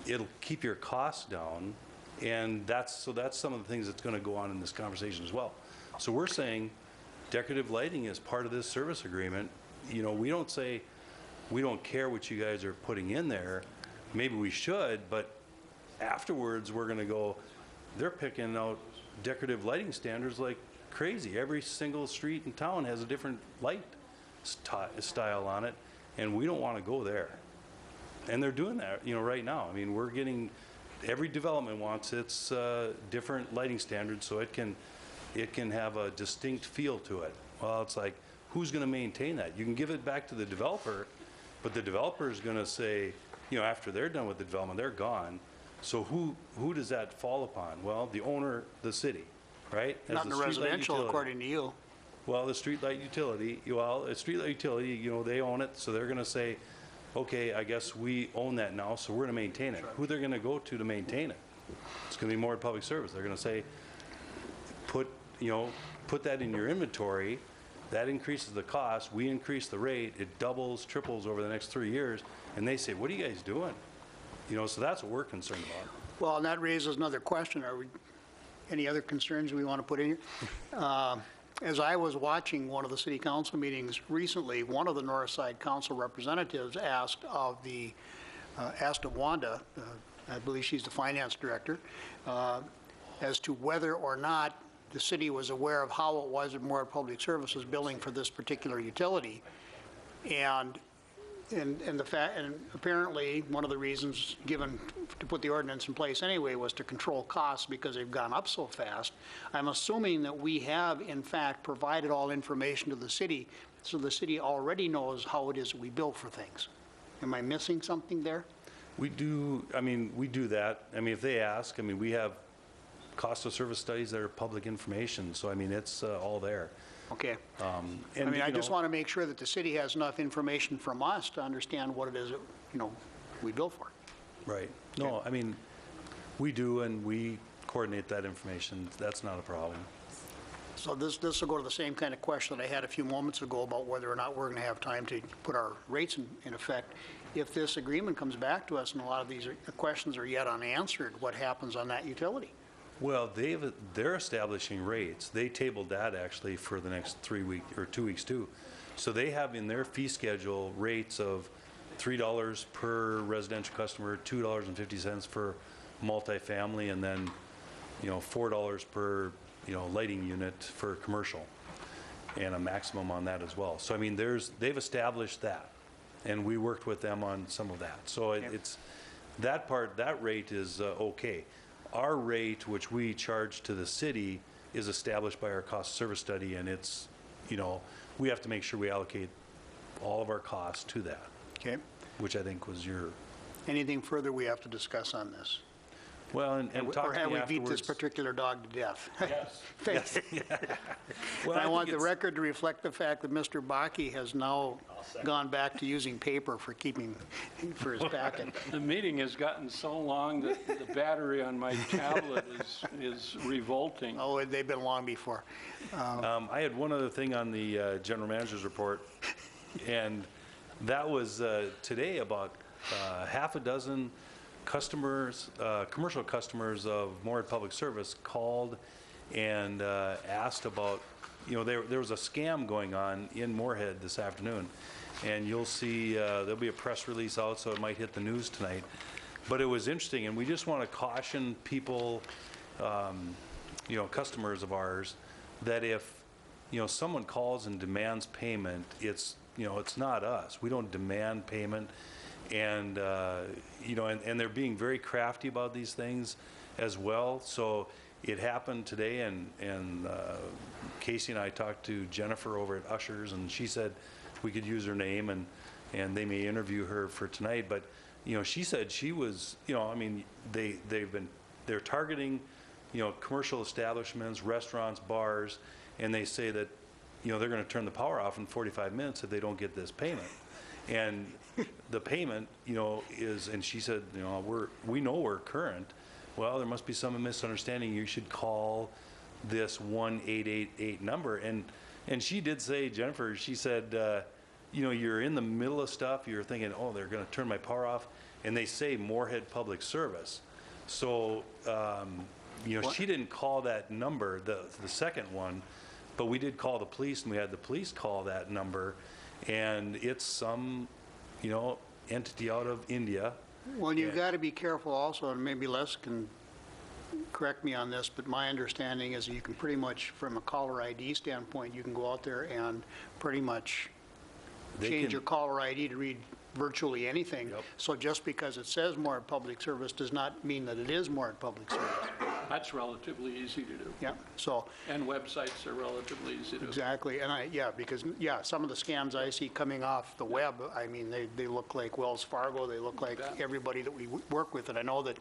Speaker 5: it'll keep your costs down. And that's some of the things that's going to go on in this conversation as well. So we're saying decorative lighting is part of this service agreement. You know, we don't say, we don't care what you guys are putting in there. Maybe we should, but afterwards we're going to go, they're picking out decorative lighting standards like crazy. Every single street in town has a different light style on it, and we don't want to go there. And they're doing that, you know, right now. I mean, we're getting, every development wants its different lighting standards so it can have a distinct feel to it. Well, it's like, who's going to maintain that? You can give it back to the developer, but the developer is going to say, you know, after they're done with the development, they're gone. So who does that fall upon? Well, the owner, the city, right? As
Speaker 1: not in
Speaker 5: the
Speaker 1: the
Speaker 5: streetlight
Speaker 1: residential,
Speaker 5: utility.
Speaker 1: according to you.
Speaker 5: Well, the streetlight utility, you know, they own it, so they're going to say, okay, I guess we own that now, so we're going to maintain it. Who they're going to go to maintain it? It's going to be Moorhead Public Service. They're going to say, put that in your inventory. That increases the cost. We increase the rate. It doubles, triples over the next 3 years. And they say, what are you guys doing? You know, so that's what we're concerned about.
Speaker 1: Well, and that raises another question. Are we, any other concerns we want to put in here? As I was watching one of the city council meetings recently, one of the North Side Council representatives asked of Wanda, I believe she's the finance director, as to whether or not the city was aware of how it was that Moorhead Public Service was billing for this particular utility. And the fact, and apparently one of the reasons given to put the ordinance in place anyway was to control costs because they've gone up so fast. I'm assuming that we have in fact provided all information to the city, so the city already knows how it is that we bill for things. Am I missing something there?
Speaker 5: We do, I mean, we do that. I mean, if they ask, I mean, we have cost of service studies that are public information, so I mean, it's all there.
Speaker 1: Okay.
Speaker 5: And,
Speaker 1: I mean, I
Speaker 5: you
Speaker 1: just
Speaker 5: know,
Speaker 1: want to make sure that the city has enough information from us to understand what it is that, you know, we bill for.
Speaker 5: Right. No, I mean, we do, and we coordinate that information. That's not a problem.
Speaker 1: So this will go to the same kind of question that I had a few moments ago about whether or not we're going to have time to put our rates in effect. If this agreement comes back to us and a lot of these questions are yet unanswered, what happens on that utility?
Speaker 5: Well, they're establishing rates. They tabled that actually for the next 3 weeks or 2 weeks too. So they have in their fee schedule rates of $3 per residential customer, $2.50 for multifamily, and then, you know, $4 per, you know, lighting unit for commercial, and a maximum on that as well. So I mean, they've established that, and we worked with them on some of that. So it's that part, that rate is okay. Our rate, which we charge to the city, is established by our cost of service study, and it's, you know, we have to make sure we allocate all of our costs to that,
Speaker 1: Okay.
Speaker 5: which I think was your,
Speaker 1: Anything further we have to discuss on this?
Speaker 5: well, and talk
Speaker 1: Or
Speaker 5: to
Speaker 1: have
Speaker 5: me
Speaker 1: we beat this
Speaker 5: afterwards.
Speaker 1: particular dog to death?
Speaker 9: Yes.
Speaker 1: Thank you.
Speaker 5: Well,
Speaker 1: And I
Speaker 5: think
Speaker 1: want the
Speaker 5: it's-
Speaker 1: record to reflect the fact that Mr. Baki has now gone back to using paper for for his packet.
Speaker 9: The meeting has gotten so long that the battery on my tablet is revolting.
Speaker 1: Oh, they've been long before.
Speaker 5: I had one other thing on the general manager's report, and That was today. About half a dozen customers, commercial customers of Moorhead Public Service called and asked about, there was a scam going on in Moorhead this afternoon. And you'll see, there'll be a press release out, so it might hit the news tonight. But it was interesting, and we just want to caution people, customers of ours, that if, someone calls and demands payment, it's not us. We don't demand payment. And, and they're being very crafty about these things as well. So it happened today, and Casey and I talked to Jennifer over at Ushers, and she said we could use her name, and they may interview her for tonight. But, she said she was, they're targeting, commercial establishments, restaurants, bars, and they say that, they're going to turn the power off in 45 minutes if they don't get this payment. And the payment, is, and she said, we know we're current. Well, there must be some misunderstanding. You should call this 1-888 number. And she did say, Jennifer, she said, you're in the middle of stuff. You're thinking, oh, they're going to turn my power off. And they say Moorhead Public Service. So, she didn't call that number, the second one, but we did call the police, and we had the police call that number. And it's some, entity out of India.
Speaker 1: Well, you've got to be careful also, and maybe Les can correct me on this, but my understanding is you can pretty much, from a caller ID standpoint, you can go out there and pretty much change your caller ID to read virtually anything.
Speaker 5: Yep.
Speaker 1: So just because it says Moorhead Public Service does not mean that it is Moorhead Public Service.
Speaker 9: That's relatively easy to do.
Speaker 1: Yeah, so.
Speaker 9: And websites are relatively easy to do.
Speaker 1: Exactly, and because some of the scams I see coming off the web, they look like Wells Fargo, they look like everybody that we work with, and I know that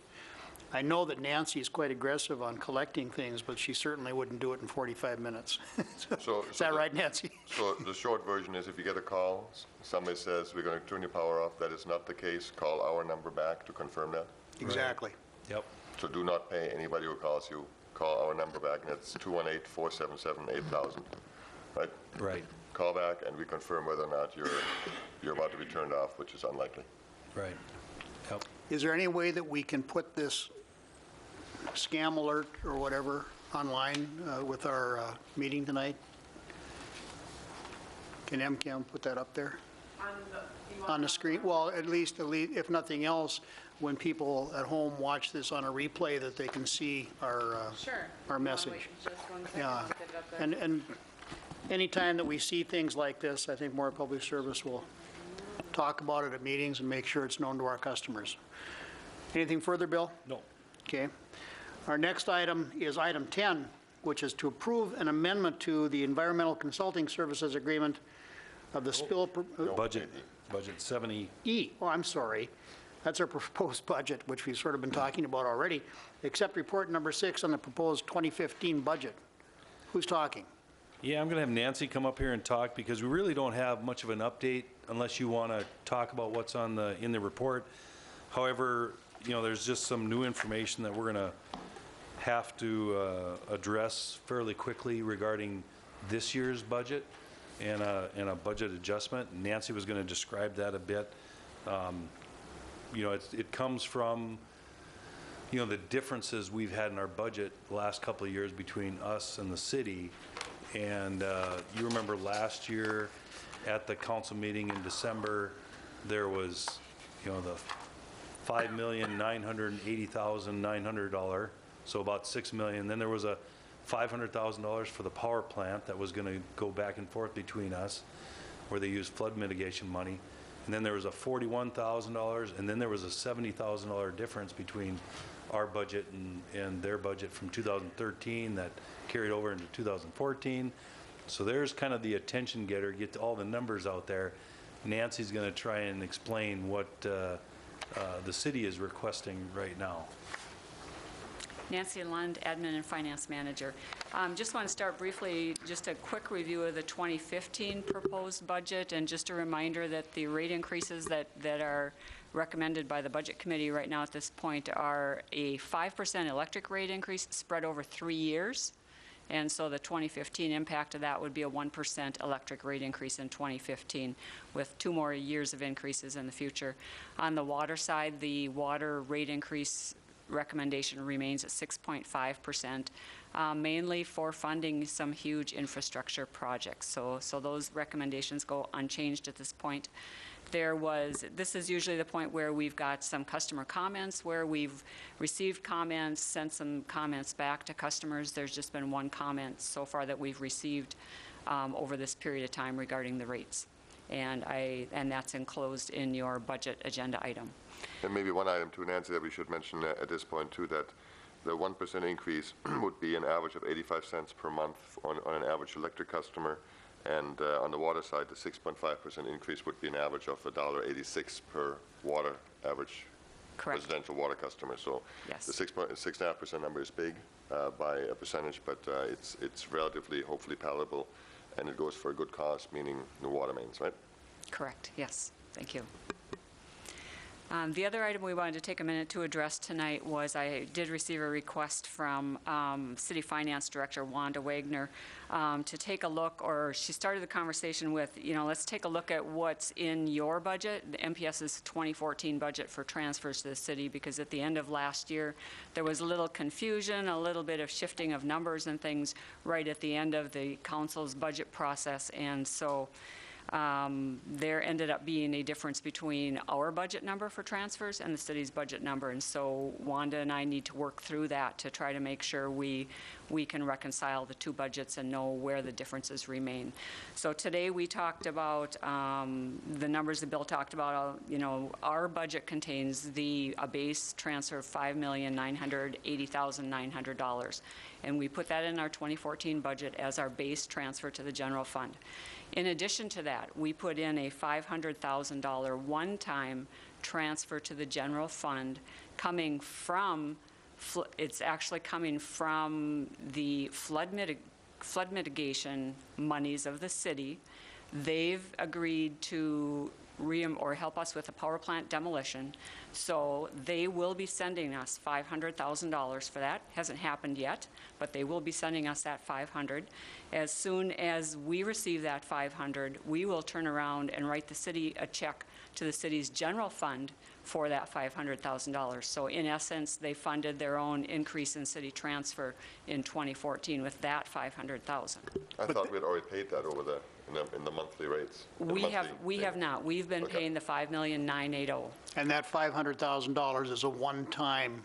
Speaker 1: Nancy is quite aggressive on collecting things, but she certainly wouldn't do it in 45 minutes. Is that right, Nancy?
Speaker 2: So the short version is, if you get a call, somebody says, we're going to turn your power off, that is not the case, call our number back to confirm that.
Speaker 1: Exactly.
Speaker 5: Yep.
Speaker 2: So do not pay anybody who calls you. Call our number back, and it's 218-477-8000, right?
Speaker 5: Right.
Speaker 2: Call back, and we confirm whether or not you're about to be turned off, which is unlikely.
Speaker 5: Right. Yep.
Speaker 1: Is there any way that we can put this scam alert or whatever online with our meeting tonight? Can MCAM put that up there on the screen? Well, at least, if nothing else, when people at home watch this on a replay, that they can see our message.
Speaker 4: Wait just 1 second,
Speaker 1: Yeah,
Speaker 4: I'll get it up there.
Speaker 1: and anytime that we see things like this, I think Moorhead Public Service will talk about it at meetings and make sure it's known to our customers. Anything further, Bill?
Speaker 5: No.
Speaker 1: Okay. Our next item is item 10, which is to approve an amendment to the Environmental Consulting Services Agreement of the spill.
Speaker 5: Budget 70.
Speaker 1: E. Oh, I'm sorry. That's our proposed budget, which we've sort of been talking about already. Accept report number 6 on the proposed 2015 budget. Who's talking?
Speaker 5: Yeah, I'm going to have Nancy come up here and talk, because we really don't have much of an update unless you want to talk about what's in the report. However, there's just some new information that we're going to have to address fairly quickly regarding this year's budget and a budget adjustment. Nancy was going to describe that a bit. It comes from, the differences we've had in our budget the last couple of years between us and the city. And you remember last year at the council meeting in December, there was, the $5,980,900, so about $6 million. Then there was a $500,000 for the power plant that was going to go back and forth between us, where they used flood mitigation money. And then there was a $41,000, and then there was a $70,000 difference between our budget and their budget from 2013 that carried over into 2014. So there's kind of the attention getter, get all the numbers out there. Nancy's going to try and explain what the city is requesting right now.
Speaker 10: Nancy Lund, Admin and Finance Manager. Just want to start briefly, just a quick review of the 2015 proposed budget, and just a reminder that the rate increases that are recommended by the Budget Committee right now at this point are a 5% electric rate increase spread over 3 years, And so the 2015 impact of that would be a 1% electric rate increase in 2015, with 2 more years of increases in the future. On the water side, the water rate increase recommendation remains at 6.5%, mainly for funding some huge infrastructure projects. So those recommendations go unchanged at this point. This is usually the point where we've got some customer comments, where we've received comments, sent some comments back to customers. There's just been 1 comment so far that we've received over this period of time regarding the rates. And that's enclosed in your budget agenda item.
Speaker 2: And maybe one item too, Nancy, that we should mention at this point too, that the 1% increase would be an average of 85 cents per month on an average electric customer. And on the water side, the 6.5% increase would be an average of $1.86 per water average
Speaker 10: Correct.
Speaker 2: residential water customer. So
Speaker 10: Yes.
Speaker 2: the 6.5% number is big by a percentage, but it's relatively, hopefully palatable, and it goes for a good cause, meaning the water mains, right?
Speaker 10: Correct, yes. Thank you. The other item we wanted to take a minute to address tonight was I did receive a request from City Finance Director Wanda Wagner to take a look, or she started the conversation with, let's take a look at what's in your budget, the MPS's 2014 budget for transfers to the city, because at the end of last year, there was a little confusion, a little bit of shifting of numbers and things right at the end of the council's budget process, and so there ended up being a difference between our budget number for transfers and the city's budget number. And so Wanda and I need to work through that to try to make sure we can reconcile the 2 budgets and know where the differences remain. So today we talked about the numbers that Bill talked about. Our budget contains a base transfer of $5,980,900. And we put that in our 2014 budget as our base transfer to the general fund. In addition to that, we put in a $500,000 one-time transfer to the general fund coming from, it's actually coming from the flood mitigation monies of the city. They've agreed to help us with the power plant demolition. So they will be sending us $500,000 for that. Hasn't happened yet, but they will be sending us that $500,000. As soon as we receive that $500,000, we will turn around and write the city a check to the city's general fund for that $500,000. So in essence, they funded their own increase in city transfer in 2014 with that $500,000.
Speaker 2: I thought we had already paid that over in the monthly rates.
Speaker 10: We have not. We've been paying the $5,980,000.
Speaker 1: And that $500,000 is a one-time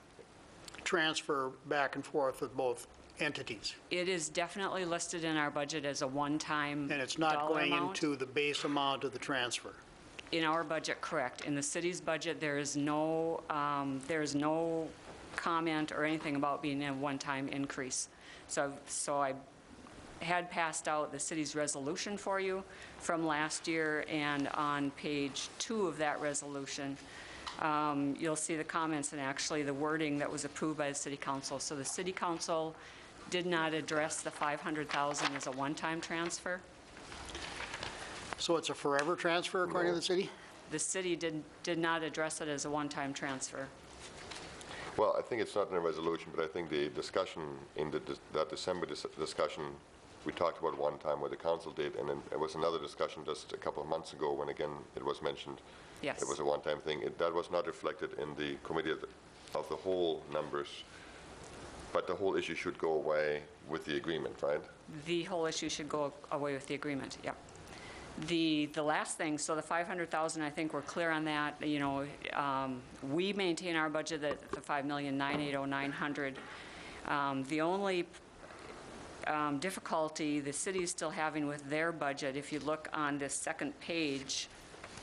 Speaker 1: transfer back and forth with both entities.
Speaker 10: It is definitely listed in our budget as a one-time
Speaker 1: And it's not
Speaker 10: dollar
Speaker 1: going
Speaker 10: amount.
Speaker 1: into the base amount of the transfer.
Speaker 10: In our budget, correct. In the city's budget, there is no comment or anything about being a one-time increase. So I had passed out the city's resolution for you from last year, and on page 2 of that resolution, you'll see the comments and actually the wording that was approved by the city council. So the city council did not address the $500,000 as a one-time transfer.
Speaker 1: So it's a forever transfer according to the city?
Speaker 10: The city did not address it as a one-time transfer.
Speaker 2: Well, I think it's not in a resolution, but I think the discussion in that December discussion, we talked about one time where the council did, and then there was another discussion just a couple of months ago when again it was mentioned.
Speaker 10: Yes.
Speaker 2: It was a one-time thing. That was not reflected in the committee of the whole numbers, but the whole issue should go away with the agreement, right?
Speaker 10: The whole issue should go away with the agreement, yep. The last thing, so the $500,000, I think we're clear on that. We maintain our budget at the $5,980,900. The only difficulty the city is still having with their budget, if you look on this second page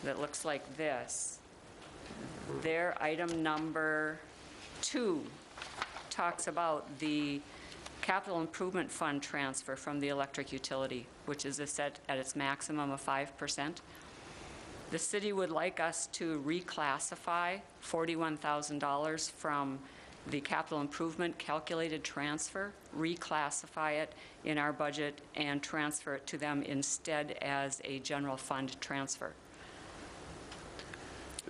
Speaker 10: that looks like this, their item number 2 talks about the capital improvement fund transfer from the electric utility, which is set at its maximum of 5%. The city would like us to reclassify $41,000 from the capital improvement calculated transfer, reclassify it in our budget, and transfer it to them instead as a general fund transfer.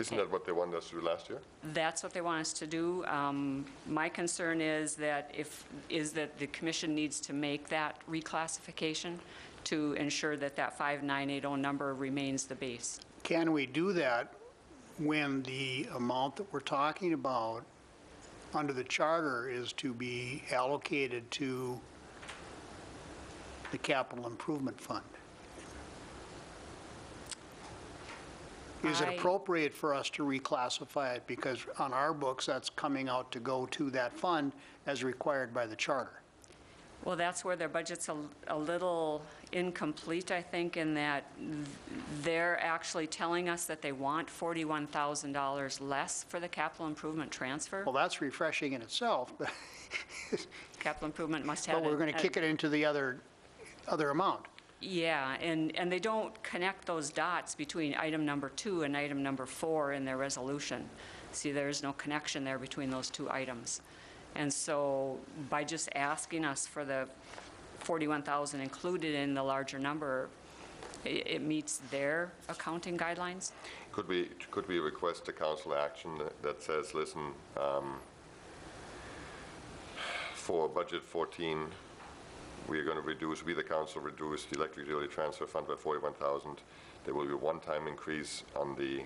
Speaker 2: Isn't that what they wanted us to do last year?
Speaker 10: That's what they want us to do. My concern is that the commission needs to make that reclassification to ensure that that 5980 number remains the base.
Speaker 1: Can we do that when the amount that we're talking about under the charter is to be allocated to the capital improvement fund? Is it appropriate for us to reclassify it? Because on our books, that's coming out to go to that fund as required by the charter.
Speaker 10: Well, that's where their budget's a little incomplete, I think, in that they're actually telling us that they want $41,000 less for the capital improvement transfer.
Speaker 1: Well, that's refreshing in itself, but
Speaker 10: Capital improvement must have.
Speaker 1: but we're going to kick it into the other amount.
Speaker 10: Yeah, and they don't connect those dots between item number 2 and item number 4 in their resolution. See, there's no connection there between those two items. And so by just asking us for the 41,000 included in the larger number, it meets their accounting guidelines.
Speaker 2: Could we request a council action that says, listen, for budget 14, we the council reduce the electric utility transfer fund by 41,000. There will be a one-time increase on the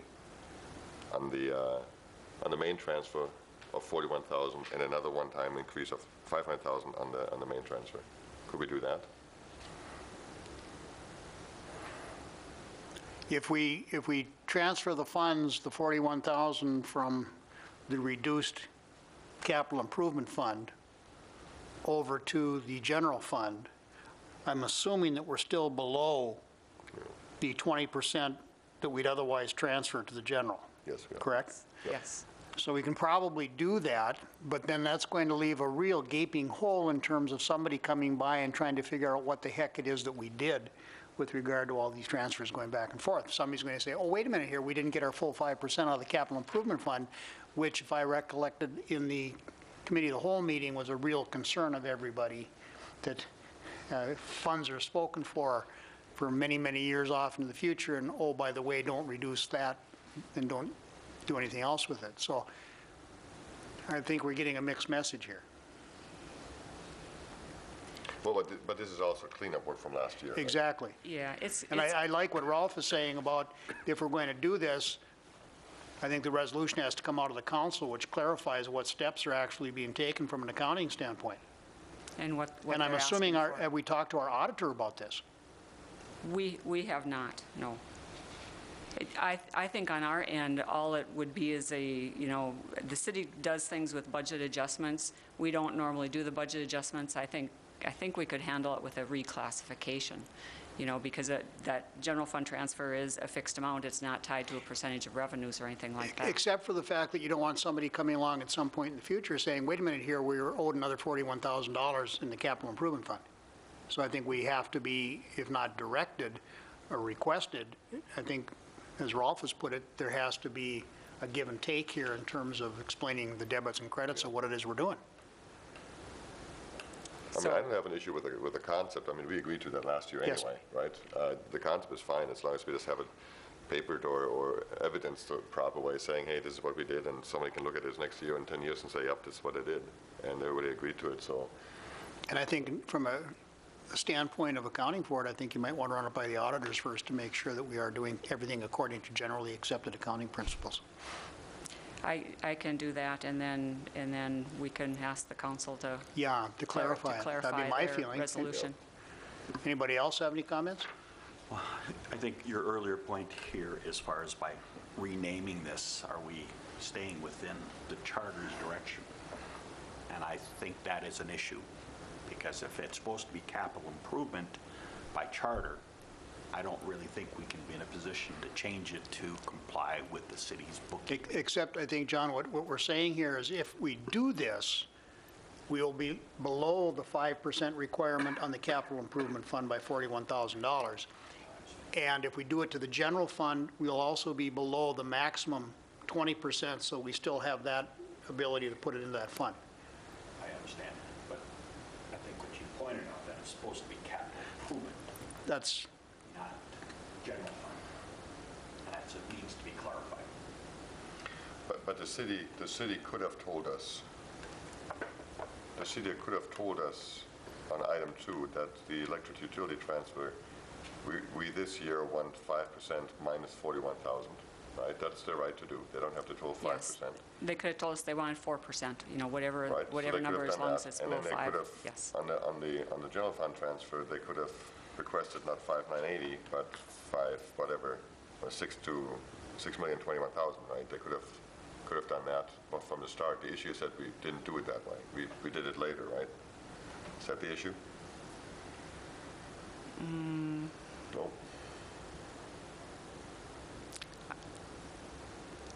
Speaker 2: main transfer of 41,000 and another one-time increase of 500,000 on the main transfer. Could we do that?
Speaker 1: If we transfer the funds, the 41,000 from the reduced capital improvement fund over to the general fund, I'm assuming that we're still below the 20% that we'd otherwise transfer to the general.
Speaker 2: Yes, we are.
Speaker 1: Correct?
Speaker 10: Yes.
Speaker 1: So we can probably do that, but then that's going to leave a real gaping hole in terms of somebody coming by and trying to figure out what the heck it is that we did with regard to all these transfers going back and forth. Somebody's going to say, oh, wait a minute here, we didn't get our full 5% out of the capital improvement fund, which, if I recollected in the committee of the whole meeting, was a real concern of everybody, that funds are spoken for many, many years off into the future, and oh, by the way, don't reduce that and don't do anything else with it. So I think we're getting a mixed message here.
Speaker 2: Well, but this is also cleanup work from last year. Right?
Speaker 1: Exactly.
Speaker 10: Yeah,
Speaker 1: And I like what Rolf is saying about if we're going to do this, I think the resolution has to come out of the council, which clarifies what steps are actually being taken from an accounting standpoint.
Speaker 10: And what
Speaker 1: And I'm
Speaker 10: they're
Speaker 1: assuming,
Speaker 10: asking for.
Speaker 1: have we talked to our auditor about this?
Speaker 10: We have not, no. I think on our end, all it would be is the city does things with budget adjustments. We don't normally do the budget adjustments. I think we could handle it with a reclassification, because that general fund transfer is a fixed amount. It's not tied to a percentage of revenues or anything like that.
Speaker 1: Except for the fact that you don't want somebody coming along at some point in the future saying, wait a minute here, we were owed another $41,000 in the capital improvement fund. So I think we have to be, if not directed or requested, I think, as Rolf has put it, there has to be a give and take here in terms of explaining the debits and credits of what it is we're doing.
Speaker 2: I mean, I don't have an issue with the concept. I mean, we agreed to that last year
Speaker 1: Yes.
Speaker 2: anyway, right? The concept is fine as long as we just have it papered or evidenced the proper way, saying, hey, this is what we did, and somebody can look at this next year in 10 years and say, yep, this is what I did, and everybody agreed to it, so.
Speaker 1: And I think from a standpoint of accounting for it, I think you might want to run it by the auditors first to make sure that we are doing everything according to generally accepted accounting principles.
Speaker 10: I can do that, and then we can ask the council to
Speaker 1: Yeah, to clarify it. That'd be my
Speaker 10: their
Speaker 1: feeling.
Speaker 10: resolution.
Speaker 1: Anybody else have any comments?
Speaker 7: I think your earlier point here, as far as by renaming this, are we staying within the charter's direction? And I think that is an issue, because if it's supposed to be capital improvement by charter, I don't really think we can be in a position to change it to comply with the city's bookkeeping.
Speaker 1: Except, I think, John, what we're saying here is if we do this, we'll be below the 5% requirement on the capital improvement fund by $41,000. And if we do it to the general fund, we'll also be below the maximum 20%, so we still have that ability to put it into that fund.
Speaker 7: I understand, but I think what you pointed out, that it's supposed to be capital improvement,
Speaker 1: That's,
Speaker 7: not general fund. And that needs to be clarified.
Speaker 2: But the city could have told us, on item 2 that the electric utility transfer, we this year want 5% minus 41,000, right? That's their right to do. They don't have to total 5%.
Speaker 10: Yes. They could have told us they wanted 4%, whatever,
Speaker 2: Right, so they
Speaker 10: whatever
Speaker 2: could have
Speaker 10: number, as
Speaker 2: done
Speaker 10: long
Speaker 2: that.
Speaker 10: as it's
Speaker 2: And
Speaker 10: below
Speaker 2: then they
Speaker 10: 5.
Speaker 2: could have,
Speaker 10: Yes.
Speaker 2: on the general fund transfer, they could have requested not 5,980, but 5, whatever, or 6,021,000, right? They could have done that from the start. The issue is that we didn't do it that way. We did it later, right? Is that the issue? No?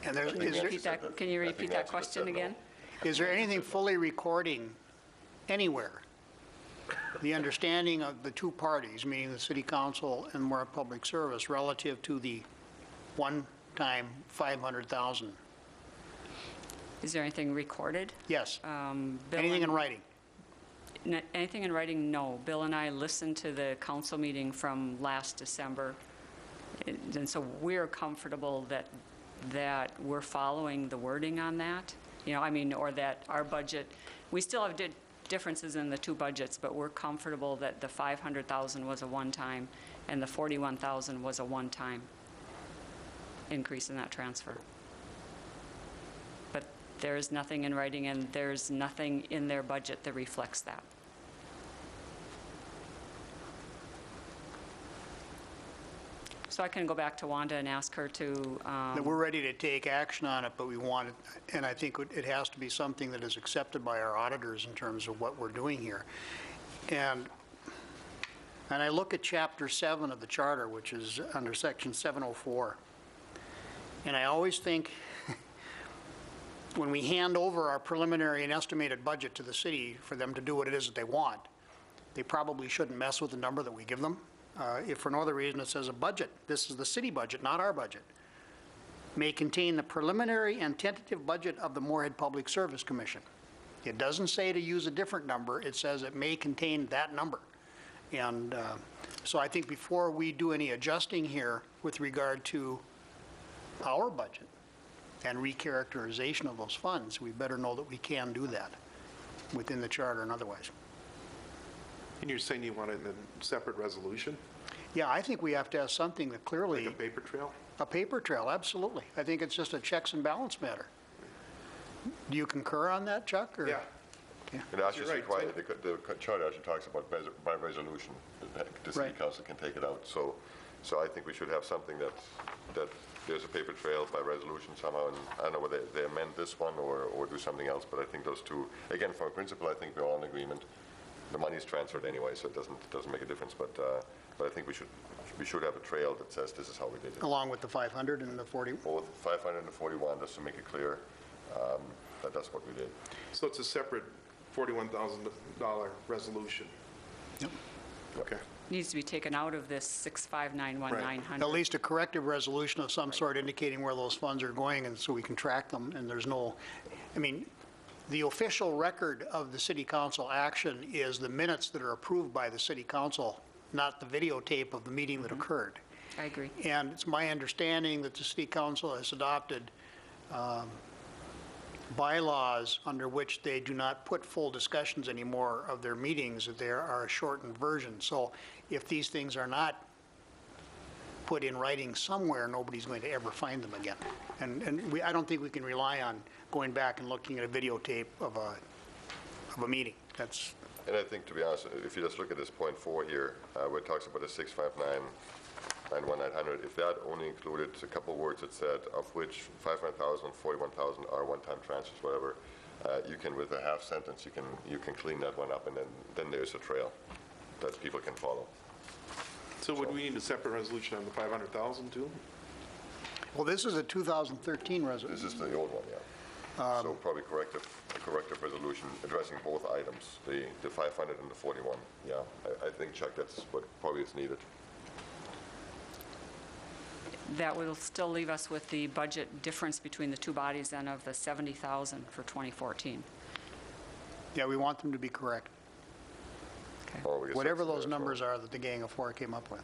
Speaker 1: And there's,
Speaker 2: think
Speaker 1: is there,
Speaker 10: Repeat that, can you
Speaker 2: I think
Speaker 10: repeat that
Speaker 2: Nancy just
Speaker 10: question
Speaker 2: said no.
Speaker 10: again?
Speaker 1: is there anything fully recording anywhere? The understanding of the two parties, meaning the city council and Moorhead Public Service, relative to the one-time 500,000?
Speaker 10: Is there anything recorded?
Speaker 1: Yes.
Speaker 10: Bill
Speaker 1: Anything in
Speaker 10: and-
Speaker 1: writing?
Speaker 10: Anything in writing, no. Bill and I listened to the council meeting from last December, and so we're comfortable that we're following the wording on that, or that our budget, we still have differences in the two budgets, but we're comfortable that the 500,000 was a one-time and the 41,000 was a one-time increase in that transfer. But there is nothing in writing, and there's nothing in their budget that reflects that. So I can go back to Wanda and ask her to,
Speaker 1: That we're ready to take action on it, but we want it, and I think it has to be something that is accepted by our auditors in terms of what we're doing here. And I look at Chapter 7 of the Charter, which is under Section 704, and I always think when we hand over our preliminary and estimated budget to the city for them to do what it is that they want, they probably shouldn't mess with the number that we give them. If for no other reason, it says a budget, this is the city budget, not our budget, may contain the preliminary and tentative budget of the Moorhead Public Service Commission. It doesn't say to use a different number, it says it may contain that number. And so I think before we do any adjusting here with regard to our budget and recharacterization of those funds, we better know that we can do that within the charter and otherwise.
Speaker 6: And you're saying you want it in a separate resolution,
Speaker 1: Yeah, I think we have to have something that clearly,
Speaker 6: like a paper trail?
Speaker 1: a paper trail, absolutely. I think it's just a checks and balance matter. Do you concur on that, Chuck? or-
Speaker 6: Yeah.
Speaker 2: It actually
Speaker 6: You're right,
Speaker 2: requires, the charter actually talks about by resolution, the city
Speaker 1: Right.
Speaker 2: council can take it out. So I think we should have something that there's a paper trail by resolution somehow, and I don't know whether they amend this one or do something else, but I think those two, again, from a principle, I think we're all in agreement. The money is transferred anyway, so it doesn't make a difference, but I think we should have a trail that says this is how we did it.
Speaker 1: Along with the 500 and the 40?
Speaker 2: Both 500 and 41, just to make it clear that that's what we did.
Speaker 6: So it's a separate $41,000 resolution?
Speaker 1: Yep.
Speaker 6: Okay.
Speaker 10: needs to be taken out of this 6591900.
Speaker 1: At least a corrective resolution of some sort indicating where those funds are going, and so we can track them, and there's no, I mean, the official record of the city council action is the minutes that are approved by the city council, not the videotape of the meeting that occurred.
Speaker 10: I agree.
Speaker 1: And it's my understanding that the city council has adopted bylaws under which they do not put full discussions anymore of their meetings, that there are a shortened version. So if these things are not put in writing somewhere, nobody's going to ever find them again. And I don't think we can rely on going back and looking at a videotape of a meeting. That's,
Speaker 2: And I think, to be honest, if you just look at this point 4 here, where it talks about the 659 and 1900, if that only included a couple words that said, of which 500,000, 41,000 are one-time transfers, whatever, you can, with a half sentence, you can clean that one up, and then there's a trail that people can follow.
Speaker 6: So would we need a separate resolution on the 500,000 too?
Speaker 1: well, this is a 2013 resolution.
Speaker 2: This is the old one, yeah. So probably a corrective resolution addressing both items, the 500 and the 41. Yeah, I think, Chuck, that's what probably is needed.
Speaker 10: That will still leave us with the budget difference between the two bodies then of the 70,000 for 2014.
Speaker 1: Yeah, we want them to be correct.
Speaker 10: Okay.
Speaker 2: Or we get
Speaker 1: Whatever
Speaker 2: something
Speaker 1: those
Speaker 2: there as well.
Speaker 1: numbers are that the Gang of Four came up with.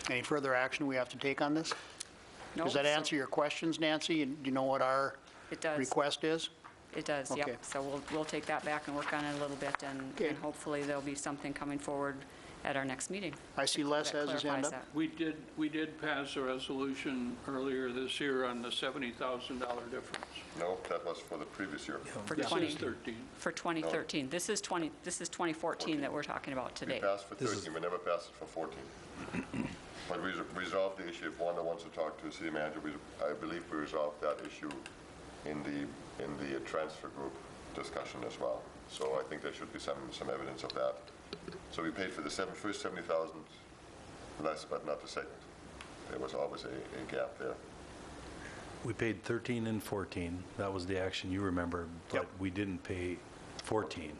Speaker 1: Any further action we have to take on this?
Speaker 10: No,
Speaker 1: Does that
Speaker 10: so-
Speaker 1: answer your questions, Nancy? And do you know what our
Speaker 10: It does.
Speaker 1: request is?
Speaker 10: It does,
Speaker 1: Okay.
Speaker 10: yep. So we'll take that back and work on it a little bit,
Speaker 1: Okay.
Speaker 10: and hopefully there'll be something coming forward at our next meeting.
Speaker 1: I see Les
Speaker 10: that
Speaker 1: has his hand
Speaker 10: clarifies
Speaker 1: up.
Speaker 10: that.
Speaker 9: We did pass a resolution earlier this year on the $70,000 difference.
Speaker 2: No, that was for the previous year.
Speaker 10: For
Speaker 9: This
Speaker 10: 20
Speaker 9: is 13.
Speaker 10: For 2013. This is 2014 that we're talking about
Speaker 2: We
Speaker 10: today.
Speaker 2: passed for 13, we never passed it for 14. But we resolved the issue. If Wanda wants to talk to the city manager, I believe we resolved that issue in the transfer group discussion as well. So I think there should be some evidence of that. So we paid for the first 70,000 less, but not the second. There was always a gap there.
Speaker 5: We paid 13 and 14. That was the action you remember, but
Speaker 1: Yep.
Speaker 5: we didn't pay 14.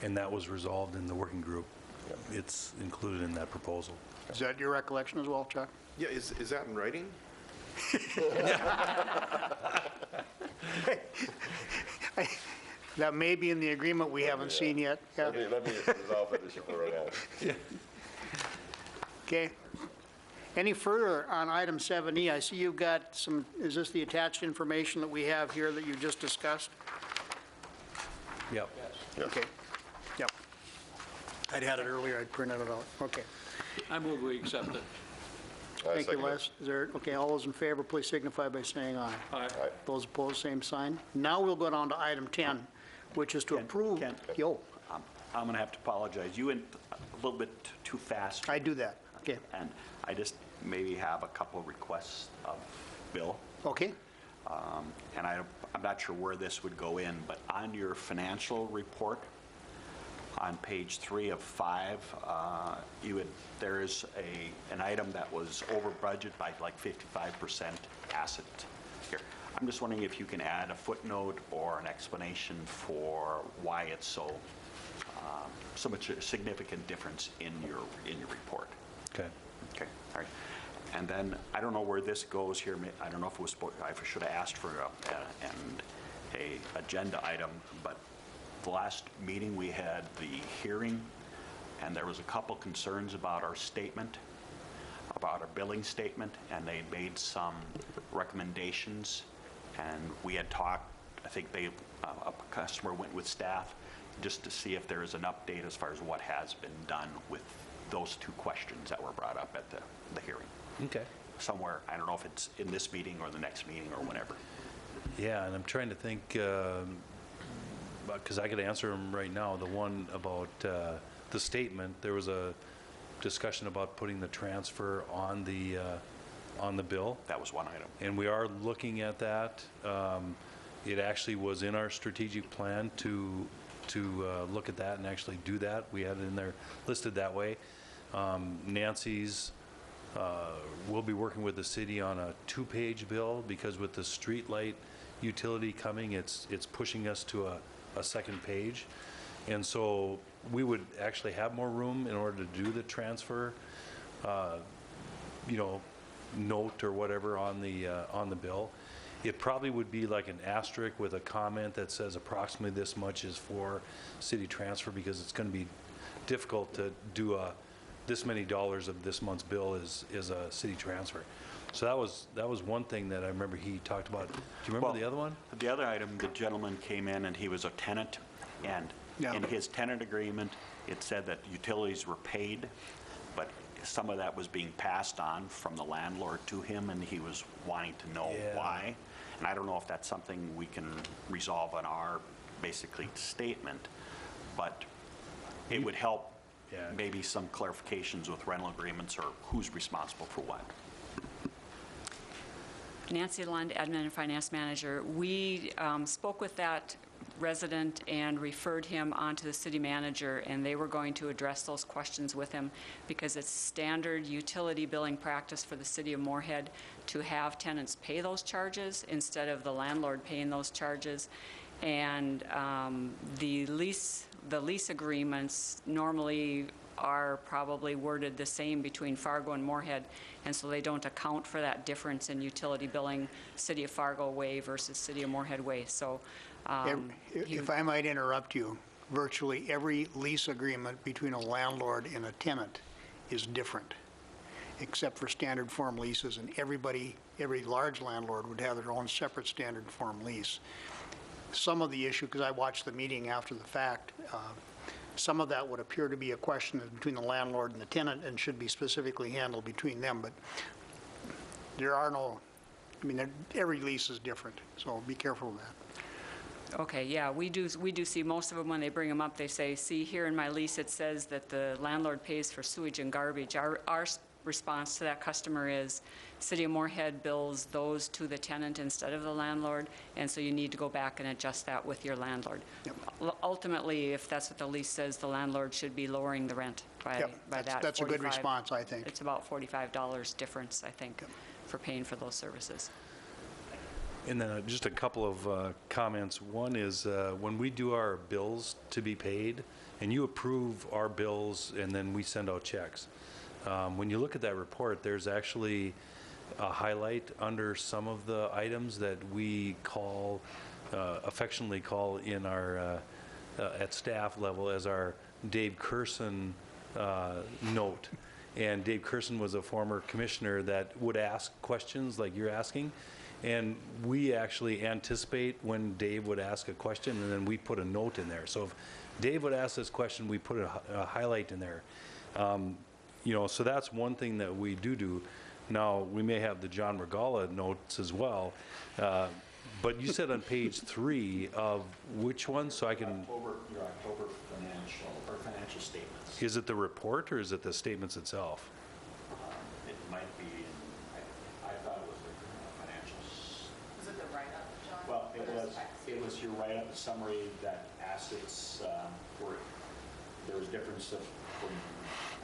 Speaker 5: And that was resolved in the working group.
Speaker 2: Yep.
Speaker 5: It's included in that proposal.
Speaker 1: Is that your recollection as well, Chuck?
Speaker 6: Yeah, is that in writing?
Speaker 1: That may be in the agreement we haven't seen yet. Yeah.
Speaker 2: Let me resolve that issue for right now.
Speaker 1: Okay. Any further on item 7E? I see you've got some, is this the attached information that we have here that you just discussed?
Speaker 5: Yep.
Speaker 2: Yes.
Speaker 1: Okay. Yep. I'd had it earlier, I'd printed it out. Okay.
Speaker 9: I move we accept it.
Speaker 2: I
Speaker 1: Thank you,
Speaker 2: second it.
Speaker 1: Les. Is there, okay, all those in favor, please signify by saying aye.
Speaker 9: Aye.
Speaker 1: Those opposed, same sign. Now we'll go down to item 10, which is to approve.
Speaker 7: Ken.
Speaker 1: Yo,
Speaker 7: I'm going to have to apologize. You went a little bit too fast.
Speaker 1: I do that. Okay.
Speaker 7: And I just maybe have a couple requests of Bill.
Speaker 1: Okay?
Speaker 7: And I'm not sure where this would go in, but on your financial report, on page 3 of 5, there is an item that was over budget by like 55% asset here. I'm just wondering if you can add a footnote or an explanation for why it's so much a significant difference in your report.
Speaker 5: Okay.
Speaker 7: Okay, all right. And then, I don't know where this goes here, I don't know if it was, I should have asked for a agenda item, but the last meeting, we had the hearing, and there was a couple concerns about our statement, about our billing statement, and they made some recommendations, and we had talked, I think a customer went with staff, just to see if there is an update as far as what has been done with those two questions that were brought up at the hearing.
Speaker 5: Okay.
Speaker 7: Somewhere, I don't know if it's in this meeting or the next meeting or whatever.
Speaker 5: Yeah, and I'm trying to think, because I could answer them right now. The one about the statement, there was a discussion about putting the transfer on the bill,
Speaker 7: That was one item.
Speaker 5: and we are looking at that. It actually was in our strategic plan to look at that and actually do that. We had it in there listed that way. Nancy's will be working with the city on a 2-page bill, because with the street light utility coming, it's pushing us to a second page. And so we would actually have more room in order to do the transfer, note or whatever on the bill. It probably would be like an asterisk with a comment that says approximately this much is for city transfer, because it's going to be difficult to do this many dollars of this month's bill is a city transfer. So that was one thing that I remember he talked about. Do you remember the other one?
Speaker 7: The other item, the gentleman came in and he was a tenant, and
Speaker 1: Yeah.
Speaker 7: in his tenant agreement, it said that utilities were paid, but some of that was being passed on from the landlord to him, and he was wanting to know
Speaker 5: Yeah.
Speaker 7: why. And I don't know if that's something we can resolve on our, basically, statement, but it would help
Speaker 5: Yeah.
Speaker 7: maybe some clarifications with rental agreements or who's responsible for what.
Speaker 10: Nancy Lund, Admin and Finance Manager. We spoke with that resident and referred him on to the city manager, and they were going to address those questions with him, because it's standard utility billing practice for the city of Moorhead to have tenants pay those charges instead of the landlord paying those charges. And the lease agreements normally are probably worded the same between Fargo and Moorhead, and so they don't account for that difference in utility billing, City of Fargo way versus City of Moorhead way. So
Speaker 1: If I might interrupt you, virtually every lease agreement between a landlord and a tenant is different. except for standard form leases, and every large landlord would have their own separate standard form lease. Some of the issue, because I watched the meeting after the fact, some of that would appear to be a question between the landlord and the tenant and should be specifically handled between them, but there are no, I mean, every lease is different, so be careful of that.
Speaker 10: Okay, yeah, we do see most of them when they bring them up, they say, see, here in my lease, it says that the landlord pays for sewage and garbage. Our response to that customer is, City of Moorhead bills those to the tenant instead of the landlord, and so you need to go back and adjust that with your landlord. Ultimately, if that's what the lease says, the landlord should be lowering the rent by that.
Speaker 1: That's a good response, I think.
Speaker 10: It's about $45 difference, I think, for paying for those services.
Speaker 5: And then just a couple of comments. One is when we do our bills to be paid, and you approve our bills, and then we send out checks. When you look at that report, there's actually a highlight under some of the items that we call, affectionately call in our, at staff level as our Dave Curson note. And Dave Curson was a former commissioner that would ask questions like you're asking. And we actually anticipate when Dave would ask a question, and then we put a note in there. So if Dave would ask this question, we put a highlight in there. You know, so that's one thing that we do. Now, we may have the John Regala notes as well, but you said on page 3 of which one, so I can...
Speaker 7: Your October financial statements.
Speaker 5: Is it the report or is it the statements itself?
Speaker 7: It might be, I thought it was the financials.
Speaker 4: Was it the write-up, John?
Speaker 7: Well,
Speaker 4: Or
Speaker 7: it was your write-up, a summary that assets were, there was difference of from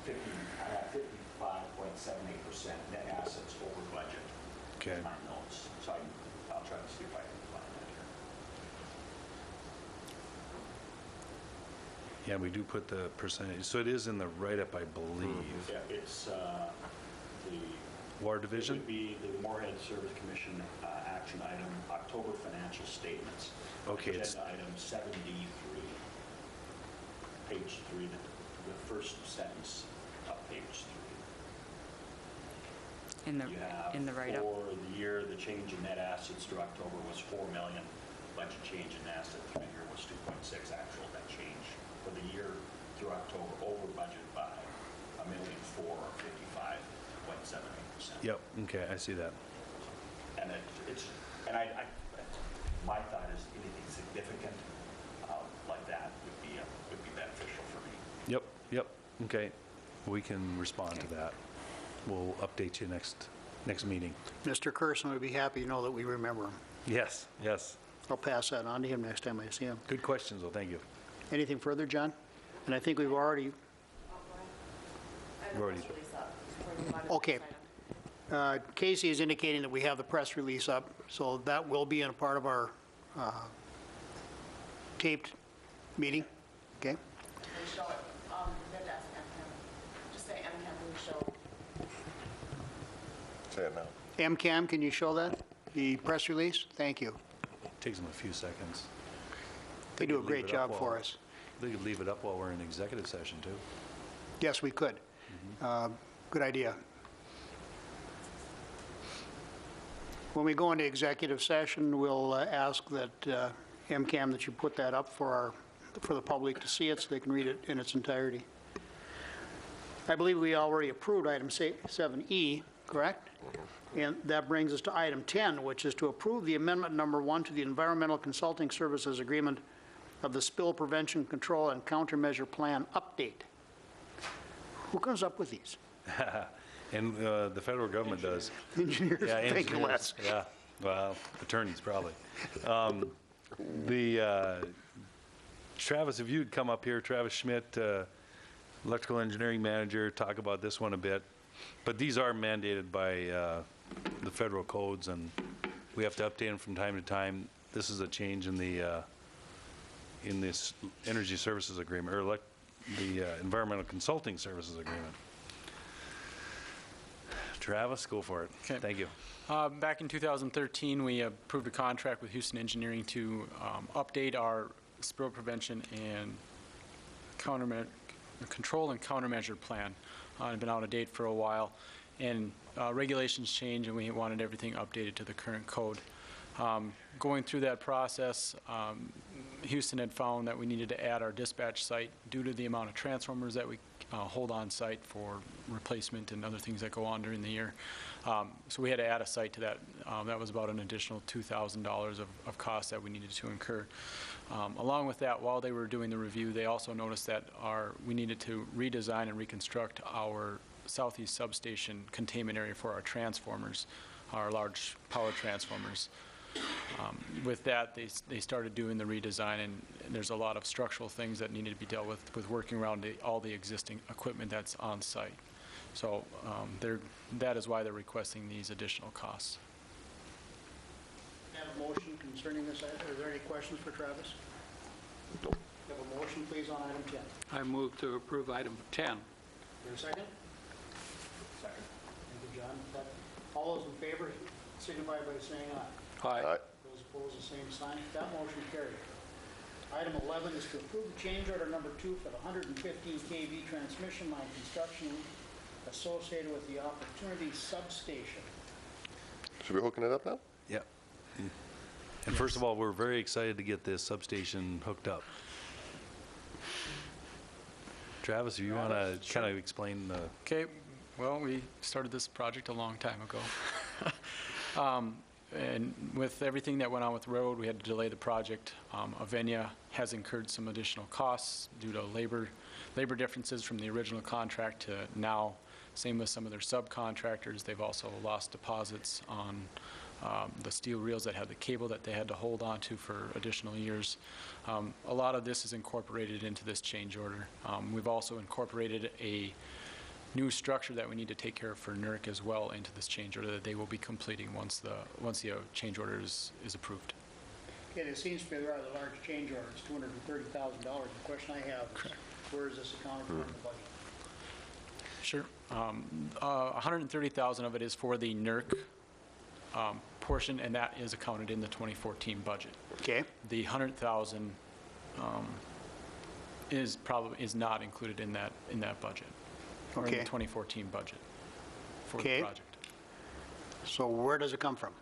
Speaker 7: 55.78% net assets over budget.
Speaker 5: Okay.
Speaker 7: In my notes, so I'll try to see if I can find that here.
Speaker 5: Yeah, we do put the percentage. So it is in the write-up, I believe.
Speaker 7: Yeah, it's the...
Speaker 5: Water Division?
Speaker 7: It would be the Moorhead Service Commission action item, October financial statements.
Speaker 5: Okay, it's...
Speaker 7: Agenda item 7D3, page 3, the first sentence of page 3.
Speaker 10: In the write-up.
Speaker 7: For the year, the change in net assets through October was $4 million. Budget change in asset through the year was 2.6. Actual net change for the year through October over budget by $1,004,000 or 55.78%.
Speaker 5: Yep, okay, I see that.
Speaker 7: And my thought is anything significant like that would be beneficial for me.
Speaker 5: Yep, okay. We can respond to that. We'll update you next meeting.
Speaker 1: Mr. Curson would be happy to know that we remember him.
Speaker 5: Yes.
Speaker 1: I'll pass that on to him next time I see him.
Speaker 5: Good questions, well, thank you.
Speaker 1: Anything further, John? And I think we've already... Okay. Casey is indicating that we have the press release up, so that will be in a part of our taped meeting. Okay?
Speaker 4: Show it. You have to ask MCAM. Just say MCAM, please show.
Speaker 2: Say it now.
Speaker 1: MCAM, can you show that? The press release? Thank you.
Speaker 5: Takes them a few seconds.
Speaker 1: They do a
Speaker 5: could
Speaker 1: great
Speaker 5: leave it up
Speaker 1: job for us.
Speaker 5: They could leave it up while we're in executive session, too.
Speaker 1: Yes, we could. Good idea. When we go into executive session, we'll ask that MCAM that you put that up for the public to see it so they can read it in its entirety. I believe we already approved item 7E, correct? And that brings us to item 10, which is to approve the amendment number 1 to the Environmental Consulting Services Agreement of the Spill Prevention, Control, and Countermeasure Plan update. Who comes up with these?
Speaker 5: And the federal government does.
Speaker 1: Engineers.
Speaker 5: Yeah,
Speaker 1: Thank you, Les.
Speaker 5: Yeah, well, attorneys probably. Travis, if you'd come up here, Travis Schmidt, electrical engineering manager, talk about this one a bit. But these are mandated by the federal codes, and we have to update them from time to time. This is a change in the in this energy services agreement, or the environmental consulting services agreement. Travis, go for it.
Speaker 11: Okay.
Speaker 5: Thank you.
Speaker 11: Back in 2013, we approved a contract with Houston Engineering to update our spill prevention and control and countermeasure plan. It's been out of date for a while, and regulations change, and we wanted everything updated to the current code. Going through that process, Houston had found that we needed to add our dispatch site due to the amount of transformers that we hold on site for replacement and other things that go on during the year. So we had to add a site to that. That was about an additional $2,000 of cost that we needed to incur. Along with that, while they were doing the review, they also noticed that we needed to redesign and reconstruct our southeast substation containment area for our transformers, our large power transformers. With that, they started doing the redesign, and there's a lot of structural things that needed to be dealt with working around all the existing equipment that's on site. So that is why they're requesting these additional costs.
Speaker 1: I have a motion concerning this item. Are there any questions for Travis? You have a motion, please, on item 10.
Speaker 9: I move to approve item 10.
Speaker 1: Is there a second? Second. Thank you, John. All those in favor signify by saying aye.
Speaker 9: Aye.
Speaker 1: Those opposed, the same sign. That motion carried. Item 11 is to approve the change order number 2 for the 115 kV transmission line construction associated with the Opportunity Substation.
Speaker 2: Should we hooking it up now?
Speaker 5: Yeah. And first of all, we're very excited to get this substation hooked up. Travis, if you want to kind of explain the...
Speaker 11: Okay, well, we started this project a long time ago. And with everything that went on with the road, we had to delay the project. Avenia has incurred some additional costs due to labor differences from the original contract to now. Same with some of their subcontractors. They've also lost deposits on the steel reels that had the cable that they had to hold on to for additional years. A lot of this is incorporated into this change order. We've also incorporated a new structure that we need to take care of for NERC as well into this change order that they will be completing once the change order is approved.
Speaker 1: Okay, it seems to be a rather large change order. It's $230,000. The question I have is, where is this accounted for in the budget?
Speaker 11: Sure. 130,000 of it is for the NERC portion, and that is accounted in the 2014 budget.
Speaker 1: Okay.
Speaker 11: The 100,000 is not included in that budget, or in the 2014 budget for the project.
Speaker 1: So where does it come from?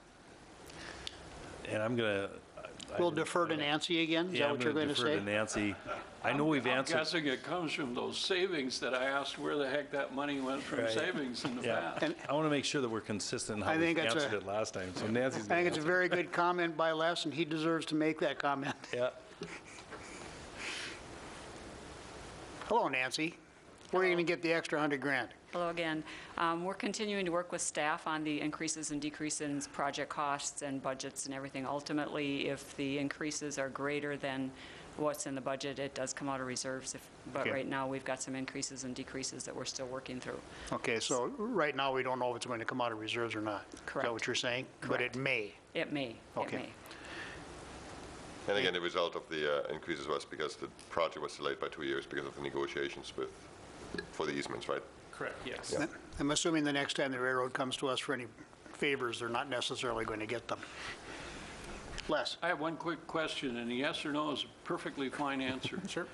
Speaker 5: And I'm going to...
Speaker 1: We'll defer to Nancy again? Is that what you're going to say?
Speaker 5: I'm going to defer to Nancy. I know we've answered...
Speaker 9: I'm guessing it comes from those savings that I asked where the heck that money went from savings in the past.
Speaker 1: And
Speaker 5: I want to make sure that we're consistent in how we answered it last time. So Nancy's
Speaker 1: I think it's a very good comment by Les, and he deserves to make that comment.
Speaker 5: Yeah.
Speaker 1: Hello, Nancy. Where are you going to get the extra $100,000?
Speaker 10: Hello again. We're continuing to work with staff on the increases and decreases in project costs and budgets and everything. Ultimately, if the increases are greater than what's in the budget, it does come out of reserves. But right now, we've got some increases and decreases that we're still working through.
Speaker 1: Okay, so right now, we don't know if it's going to come out of reserves or not.
Speaker 10: Correct.
Speaker 1: Is that what you're saying?
Speaker 10: Correct.
Speaker 1: But it may.
Speaker 10: It may.
Speaker 1: Okay.
Speaker 10: It may.
Speaker 2: And again, the result of the increases was because the project was delayed by 2 years because of the negotiations for the easements, right?
Speaker 11: Correct, yes.
Speaker 2: Yeah.
Speaker 1: I'm assuming the next time the railroad comes to us for any favors, they're not necessarily going to get them. Les?
Speaker 9: I have one quick question, and a yes or no is a perfectly fine answer.
Speaker 11: Sure.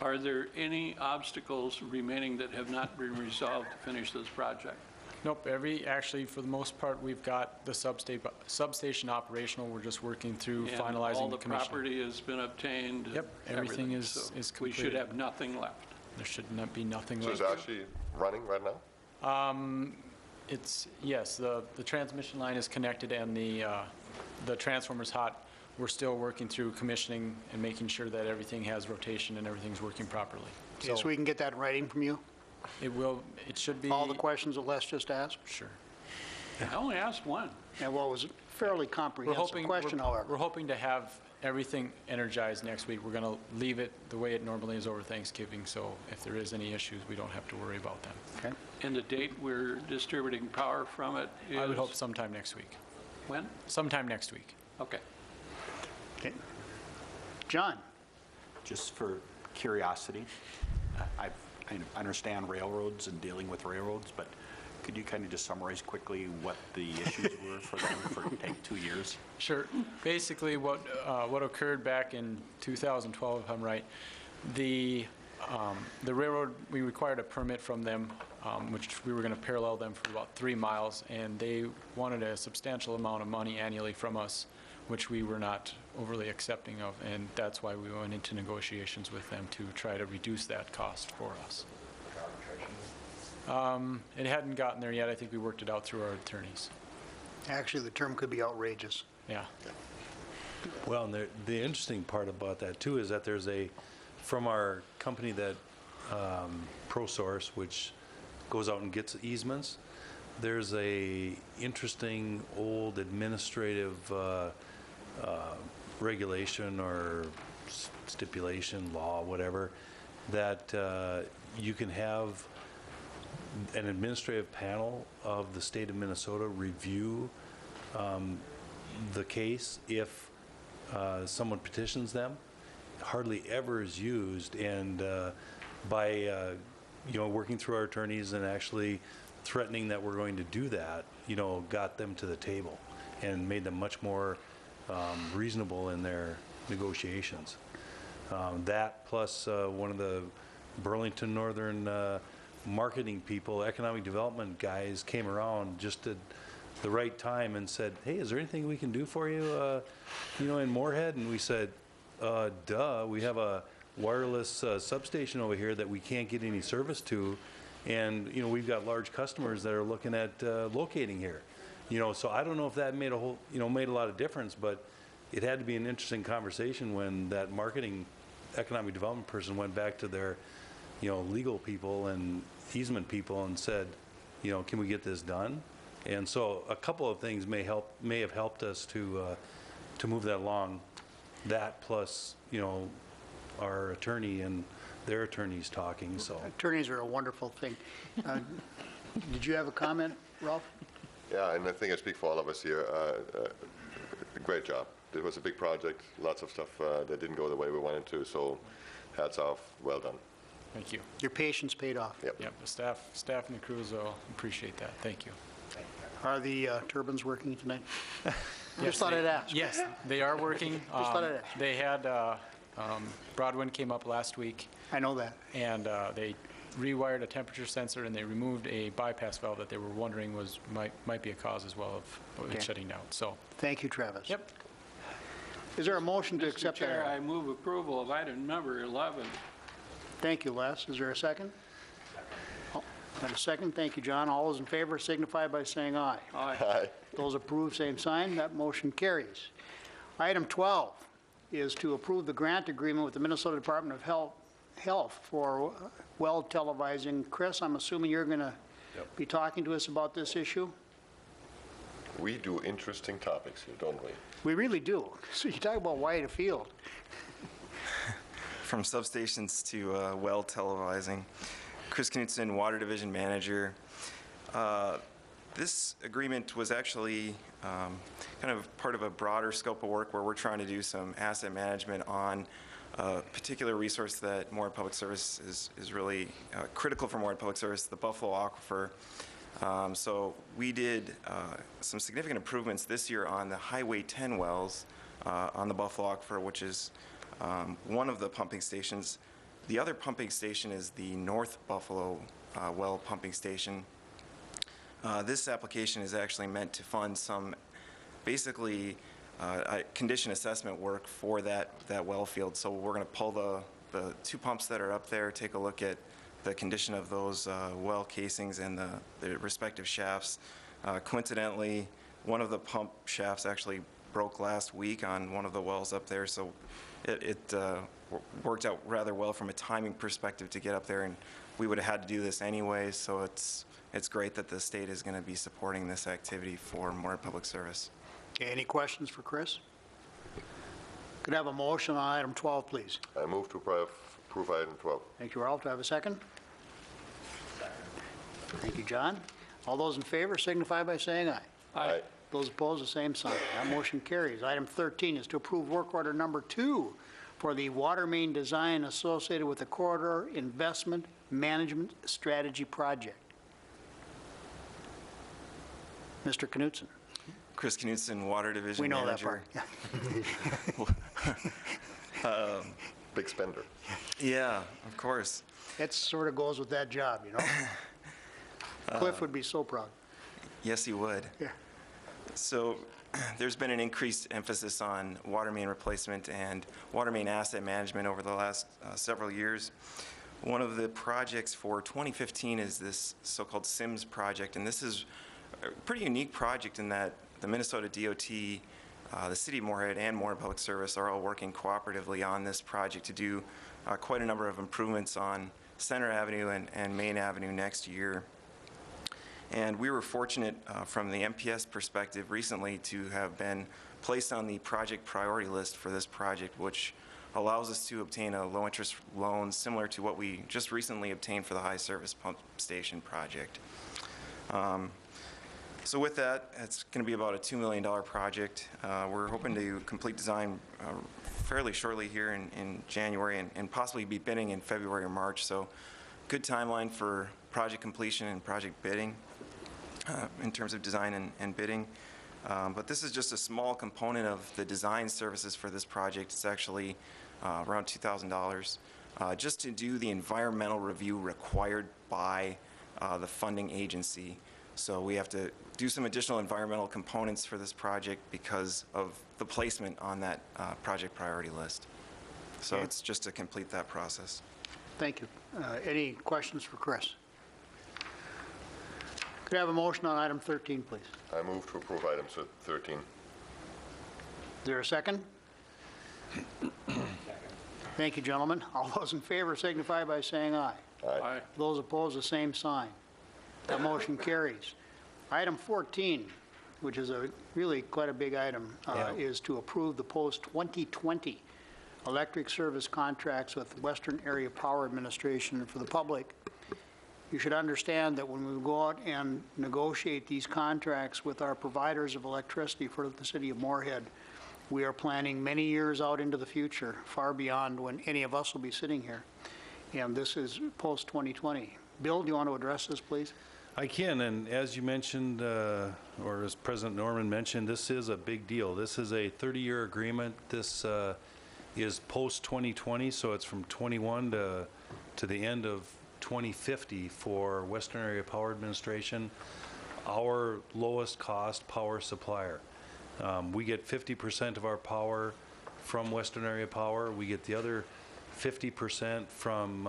Speaker 9: Are there any obstacles remaining that have not been resolved to finish this project?
Speaker 11: Nope, actually, for the most part, we've got the substation operational. We're just working through
Speaker 9: And
Speaker 11: finalizing
Speaker 9: all
Speaker 11: the
Speaker 9: the
Speaker 11: commissioning.
Speaker 9: property has been obtained? and
Speaker 11: Yep, everything is
Speaker 9: So
Speaker 11: completed.
Speaker 9: we should have nothing left.
Speaker 11: There should not be nothing
Speaker 2: So
Speaker 11: left.
Speaker 2: it's actually running right now?
Speaker 11: Yes, the transmission line is connected and the transformer's hot. We're still working through commissioning and making sure that everything has rotation and everything's working properly.
Speaker 1: Okay, so we can get that in writing from you?
Speaker 11: It should be.
Speaker 1: All the questions that Les just asked?
Speaker 11: Sure.
Speaker 9: I only asked one.
Speaker 1: And what was a fairly comprehensive question, however.
Speaker 11: We're hoping to have everything energized next week. We're going to leave it the way it normally is over Thanksgiving, so if there is any issues, we don't have to worry about them.
Speaker 1: Okay.
Speaker 9: And the date we're distributing power from it is?
Speaker 11: I would hope sometime next week.
Speaker 9: When?
Speaker 11: Sometime next week.
Speaker 9: Okay.
Speaker 1: Okay. John?
Speaker 7: Just for curiosity, I understand railroads and dealing with railroads, but could you kind of just summarize quickly what the issues were for them for take 2 years?
Speaker 11: Sure. Basically, what occurred back in 2012, if I'm right, the The railroad, we required a permit from them, which we were going to parallel them for about 3 miles, and they wanted a substantial amount of money annually from us, which we were not overly accepting of, and that's why we went into negotiations with them to try to reduce that cost for us. It hadn't gotten there yet. I think we worked it out through our attorneys.
Speaker 1: Actually, the term could be outrageous.
Speaker 11: Yeah.
Speaker 5: Well, and the interesting part about that too is that there's from our company that, ProSource, which goes out and gets easements, there's a interesting old administrative regulation or stipulation, law, whatever, that you can have an administrative panel of the state of Minnesota review the case if someone petitions them. Hardly ever is used, and by working through our attorneys and actually threatening that we're going to do that, got them to the table and made them much more reasonable in their negotiations. That plus one of the Burlington Northern marketing people, economic development guys, came around just at the right time and said, hey, is there anything we can do for you, in Moorhead? And we said, duh, we have a wireless substation over here that we can't get any service to, and, we've got large customers that are looking at locating here. So I don't know if that made made a lot of difference, but it had to be an interesting conversation when that marketing economic development person went back to their legal people and easement people and said, can we get this done? And so a couple of things may have helped us to move that along. That plus, our attorney and their attorneys talking. So
Speaker 1: Attorneys are a wonderful thing. Did you have a comment, Ralph?
Speaker 2: Yeah, and I think I speak for all of us here. Great job. It was a big project, lots of stuff that didn't go the way we wanted to, so hats off, well done.
Speaker 11: Thank you.
Speaker 1: Your patience paid off.
Speaker 2: Yep.
Speaker 11: Yep, the staff and the crews will appreciate that. Thank you.
Speaker 1: Are the turbines working tonight? Just thought I'd ask.
Speaker 11: Yes, they are working.
Speaker 1: Just thought I'd ask.
Speaker 11: They had, Broadwind came up last week,
Speaker 1: I know that.
Speaker 11: and they rewired a temperature sensor, and they removed a bypass valve that they were wondering might be a cause as well of
Speaker 1: Okay.
Speaker 11: it shutting down. So,
Speaker 1: Thank you, Travis.
Speaker 11: yep.
Speaker 1: Is there a motion to accept
Speaker 9: Mr. Chair,
Speaker 1: that?
Speaker 9: I move approval of item number 11.
Speaker 1: Thank you, Les. Is there a second? And a second. Thank you, John. All those in favor signify by saying aye.
Speaker 9: Aye.
Speaker 1: Those approved, same sign. That motion carries. Item 12 is to approve the grant agreement with the Minnesota Department of Health for well televising. Chris, I'm assuming you're going to be talking to us about this issue?
Speaker 2: We do interesting topics here, don't we?
Speaker 1: We really do. So you talk about wide afield.
Speaker 8: From substations to well televising. Chris Knutson, Water Division Manager. This agreement was actually kind of part of a broader scope of work where we're trying to do some asset management on a particular resource that Moorhead Public Service is really critical for Moorhead Public Service, the Buffalo Aquifer. So we did some significant improvements this year on the Highway 10 wells on the Buffalo Aquifer, which is one of the pumping stations. The other pumping station is the North Buffalo well pumping station. This application is actually meant to fund some basically condition assessment work for that well field. So we're going to pull the 2 pumps that are up there, take a look at the condition of those well casings and the respective shafts. Coincidentally, one of the pump shafts actually broke last week on one of the wells up there, so it worked out rather well from a timing perspective to get up there, and we would have had to do this anyway, so it's great that the state is going to be supporting this activity for Moorhead Public Service.
Speaker 1: Okay, any questions for Chris? Could I have a motion on item 12, please?
Speaker 2: I move to approve item 12.
Speaker 1: Thank you, Ralph. Do I have a second? Thank you, John. All those in favor signify by saying aye.
Speaker 2: Aye.
Speaker 1: Those opposed, the same sign. That motion carries. Item 13 is to approve work order number 2 for the water main design associated with the Corridor Investment Management Strategy Project. Mr. Knutson.
Speaker 8: Chris Knutson, Water Division
Speaker 1: We know
Speaker 8: Manager.
Speaker 1: that part.
Speaker 2: big spender.
Speaker 8: Yeah, of course.
Speaker 1: It sort of goes with that job, you know? Cliff would be so proud.
Speaker 8: Yes, he would.
Speaker 1: Yeah.
Speaker 8: So there's been an increased emphasis on water main replacement and water main asset management over the last several years. One of the projects for 2015 is this so-called SIMS project, and this is a pretty unique project in that the Minnesota DOT, the City of Moorhead, and Moorhead Public Service are all working cooperatively on this project to do quite a number of improvements on Center Avenue and Main Avenue next year. And we were fortunate from the MPS perspective recently to have been placed on the project priority list for this project, which allows us to obtain a low-interest loan similar to what we just recently obtained for the high service pump station project. So with that, it's going to be about a $2 million project. We're hoping to complete design fairly shortly here in January and possibly be bidding in February or March. So good timeline for project completion and project bidding in terms of design and bidding. But this is just a small component of the design services for this project. It's actually around $2,000 just to do the environmental review required by the funding agency. So we have to do some additional environmental components for this project because of the placement on that project priority list. So
Speaker 1: Okay.
Speaker 8: it's just to complete that process.
Speaker 1: Thank you. Any questions for Chris? Could I have a motion on item 13, please?
Speaker 2: I move to approve items 13.
Speaker 1: Is there a second? Thank you, gentlemen. All those in favor signify by saying aye.
Speaker 9: Aye.
Speaker 1: Those opposed, the same sign. That motion carries. Item 14, which is really quite a big item, is to approve the post-2020 electric service contracts with Western Area Power Administration. For the public, you should understand that when we go out and negotiate these contracts with our providers of electricity for the city of Moorhead, we are planning many years out into the future, far beyond when any of us will be sitting here. And this is post-2020. Bill, do you want to address this, please?
Speaker 5: I can, and as you mentioned, or as President Norman mentioned, this is a big deal. This is a 30-year agreement. This is post-2020, so it's from 21 to the end of 2050 for Western Area Power Administration, our lowest cost power supplier. We get 50% of our power from Western Area Power. We get the other 50% from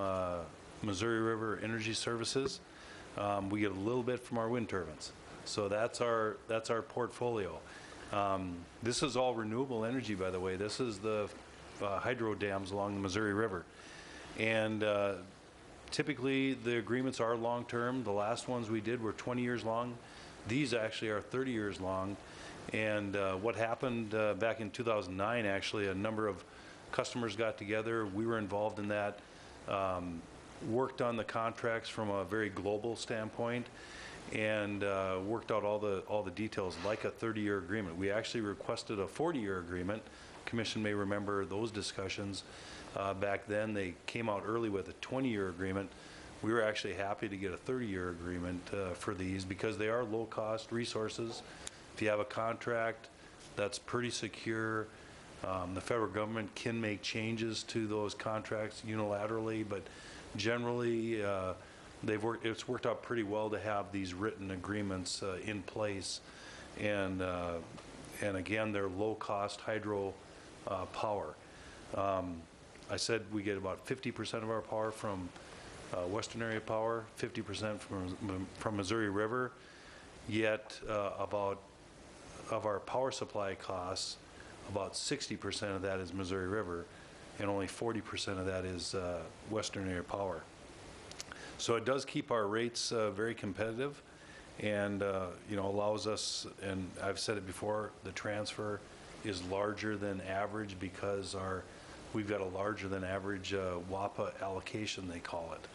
Speaker 5: Missouri River Energy Services. We get a little bit from our wind turbines. So that's our portfolio. This is all renewable energy, by the way. This is the hydro dams along the Missouri River. And typically, the agreements are long-term. The last ones we did were 20 years long. These actually are 30 years long. And what happened back in 2009, actually, a number of customers got together. We were involved in that, worked on the contracts from a very global standpoint, and worked out all the details like a 30-year agreement. We actually requested a 40-year agreement. Commission may remember those discussions. Back then, they came out early with a 20-year agreement. We were actually happy to get a 30-year agreement for these because they are low-cost resources. If you have a contract that's pretty secure, the federal government can make changes to those contracts unilaterally, but generally it's worked out pretty well to have these written agreements in place. And again, they're low-cost hydro power. I said we get about 50% of our power from Western Area Power, 50% from Missouri River, yet of our power supply costs, about 60% of that is Missouri River, and only 40% of that is Western Area Power. So it does keep our rates very competitive, and allows us, and I've said it before, the transfer is larger than average because we've got a larger than average WAPA allocation, they call it.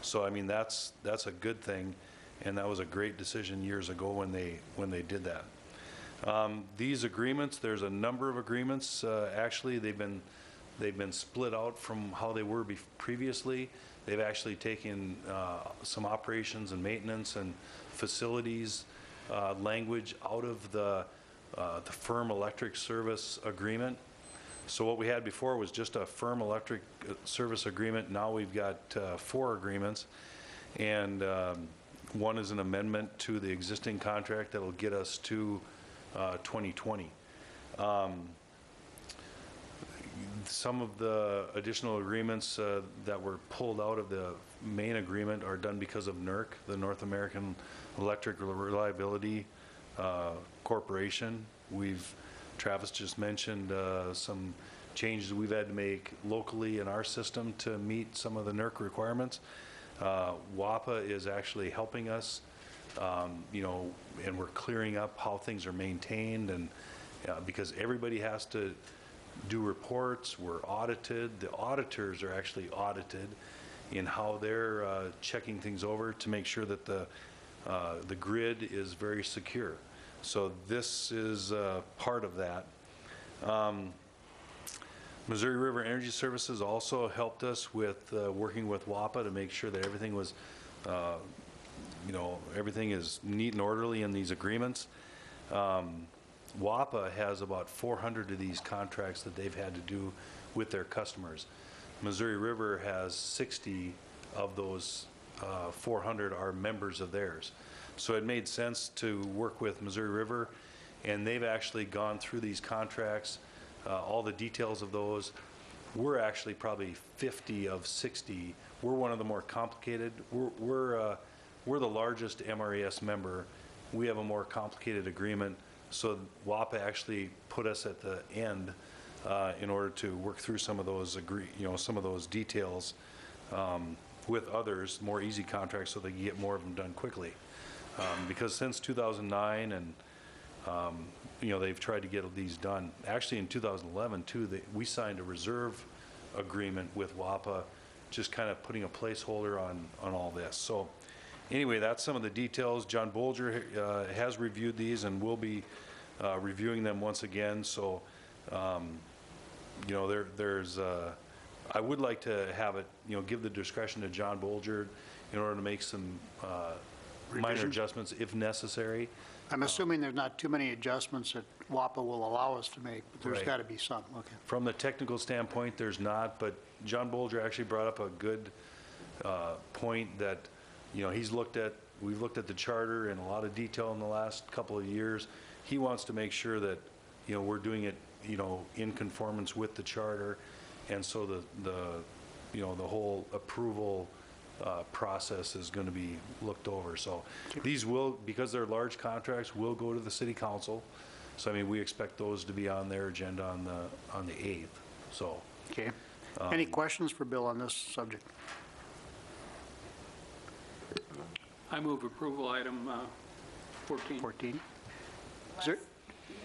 Speaker 5: So I mean that's a good thing, and that was a great decision years ago when they did that. These agreements, there's a number of agreements. Actually, they've been split out from how they were previously. They've actually taken some operations and maintenance and facilities language out of the firm electric service agreement. So what we had before was just a firm electric service agreement. Now we've got 4 agreements, and one is an amendment to the existing contract that will get us to 2020. Some of the additional agreements that were pulled out of the main agreement are done because of NERC, the North American Electric Reliability Corporation. Travis just mentioned some changes we've had to make locally in our system to meet some of the NERC requirements. WAPA is actually helping us, you know, and we're clearing up how things are maintained, and because everybody has to do reports, we're audited. The auditors are actually audited in how they're checking things over to make sure that the grid is very secure. So this is part of that. Missouri River Energy Services also helped us with working with WAPA to make sure that everything was, you know, everything is neat and orderly in these agreements. WAPA has about 400 of these contracts that they've had to do with their customers. Missouri River has 60 of those 400 are members of theirs. So it made sense to work with Missouri River, and they've actually gone through these contracts, all the details of those. We're actually probably 50 of 60. We're one of the more complicated. We're the largest MRES member. We have a more complicated agreement. So WAPA actually put us at the end in order to work through some of those some of those details with others, more easy contracts, so they can get more of them done quickly. Because since 2009, and you know, they've tried to get these done. Actually, in 2011 too, we signed a reserve agreement with WAPA, just kind of putting a placeholder on all this. So anyway, that's some of the details. John Bolger has reviewed these and will be reviewing them once again. So, you know, I would like to have it, you know, give the discretion to John Bolger in order to make some minor adjustments if necessary.
Speaker 1: I'm assuming there's not too many adjustments that WAPA will allow us to make, but there's
Speaker 5: Right.
Speaker 1: got to be some. Okay.
Speaker 5: From the technical standpoint, there's not, but John Bolger actually brought up a good point that, you know, we've looked at the charter in a lot of detail in the last couple of years. He wants to make sure that, you know, we're doing it, you know, in conformance with the charter, and so the whole approval process is going to be looked over. So these will, because they're large contracts, will go to the city council. So I mean, we expect those to be on their agenda on the 8th. So.
Speaker 1: Okay. Any questions for Bill on this subject?
Speaker 9: I move approval item 14.
Speaker 1: 14. Is there,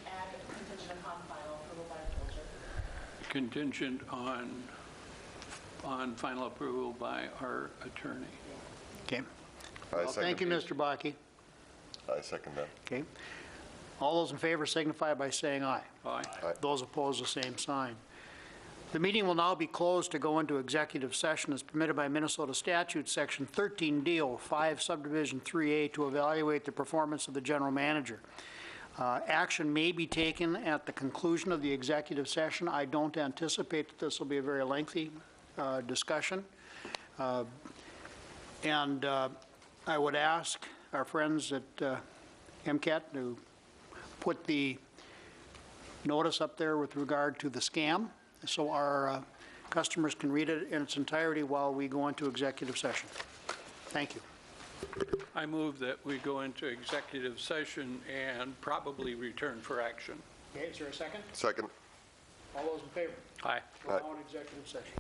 Speaker 4: Add contingent upon final approval by Bolger.
Speaker 9: Contingent on final approval by our attorney.
Speaker 1: okay.
Speaker 2: I
Speaker 1: Well, thank you,
Speaker 2: second.
Speaker 1: Mr. Bakke.
Speaker 2: I second that.
Speaker 1: Okay. All those in favor signify by saying aye.
Speaker 9: Aye.
Speaker 1: Those opposed, the same sign. The meeting will now be closed to go into executive session as permitted by Minnesota statute, section 13D05, subdivision 3A, to evaluate the performance of the general manager. Action may be taken at the conclusion of the executive session. I don't anticipate that this will be a very lengthy discussion. And I would ask our friends at MCAT to put the notice up there with regard to the scam, so our customers can read it in its entirety while we go into executive session. Thank you.
Speaker 9: I move that we go into executive session and probably return for action.
Speaker 1: Okay, is there a second?
Speaker 2: Second.
Speaker 1: All those in favor?
Speaker 9: Aye.
Speaker 1: We're now in executive session.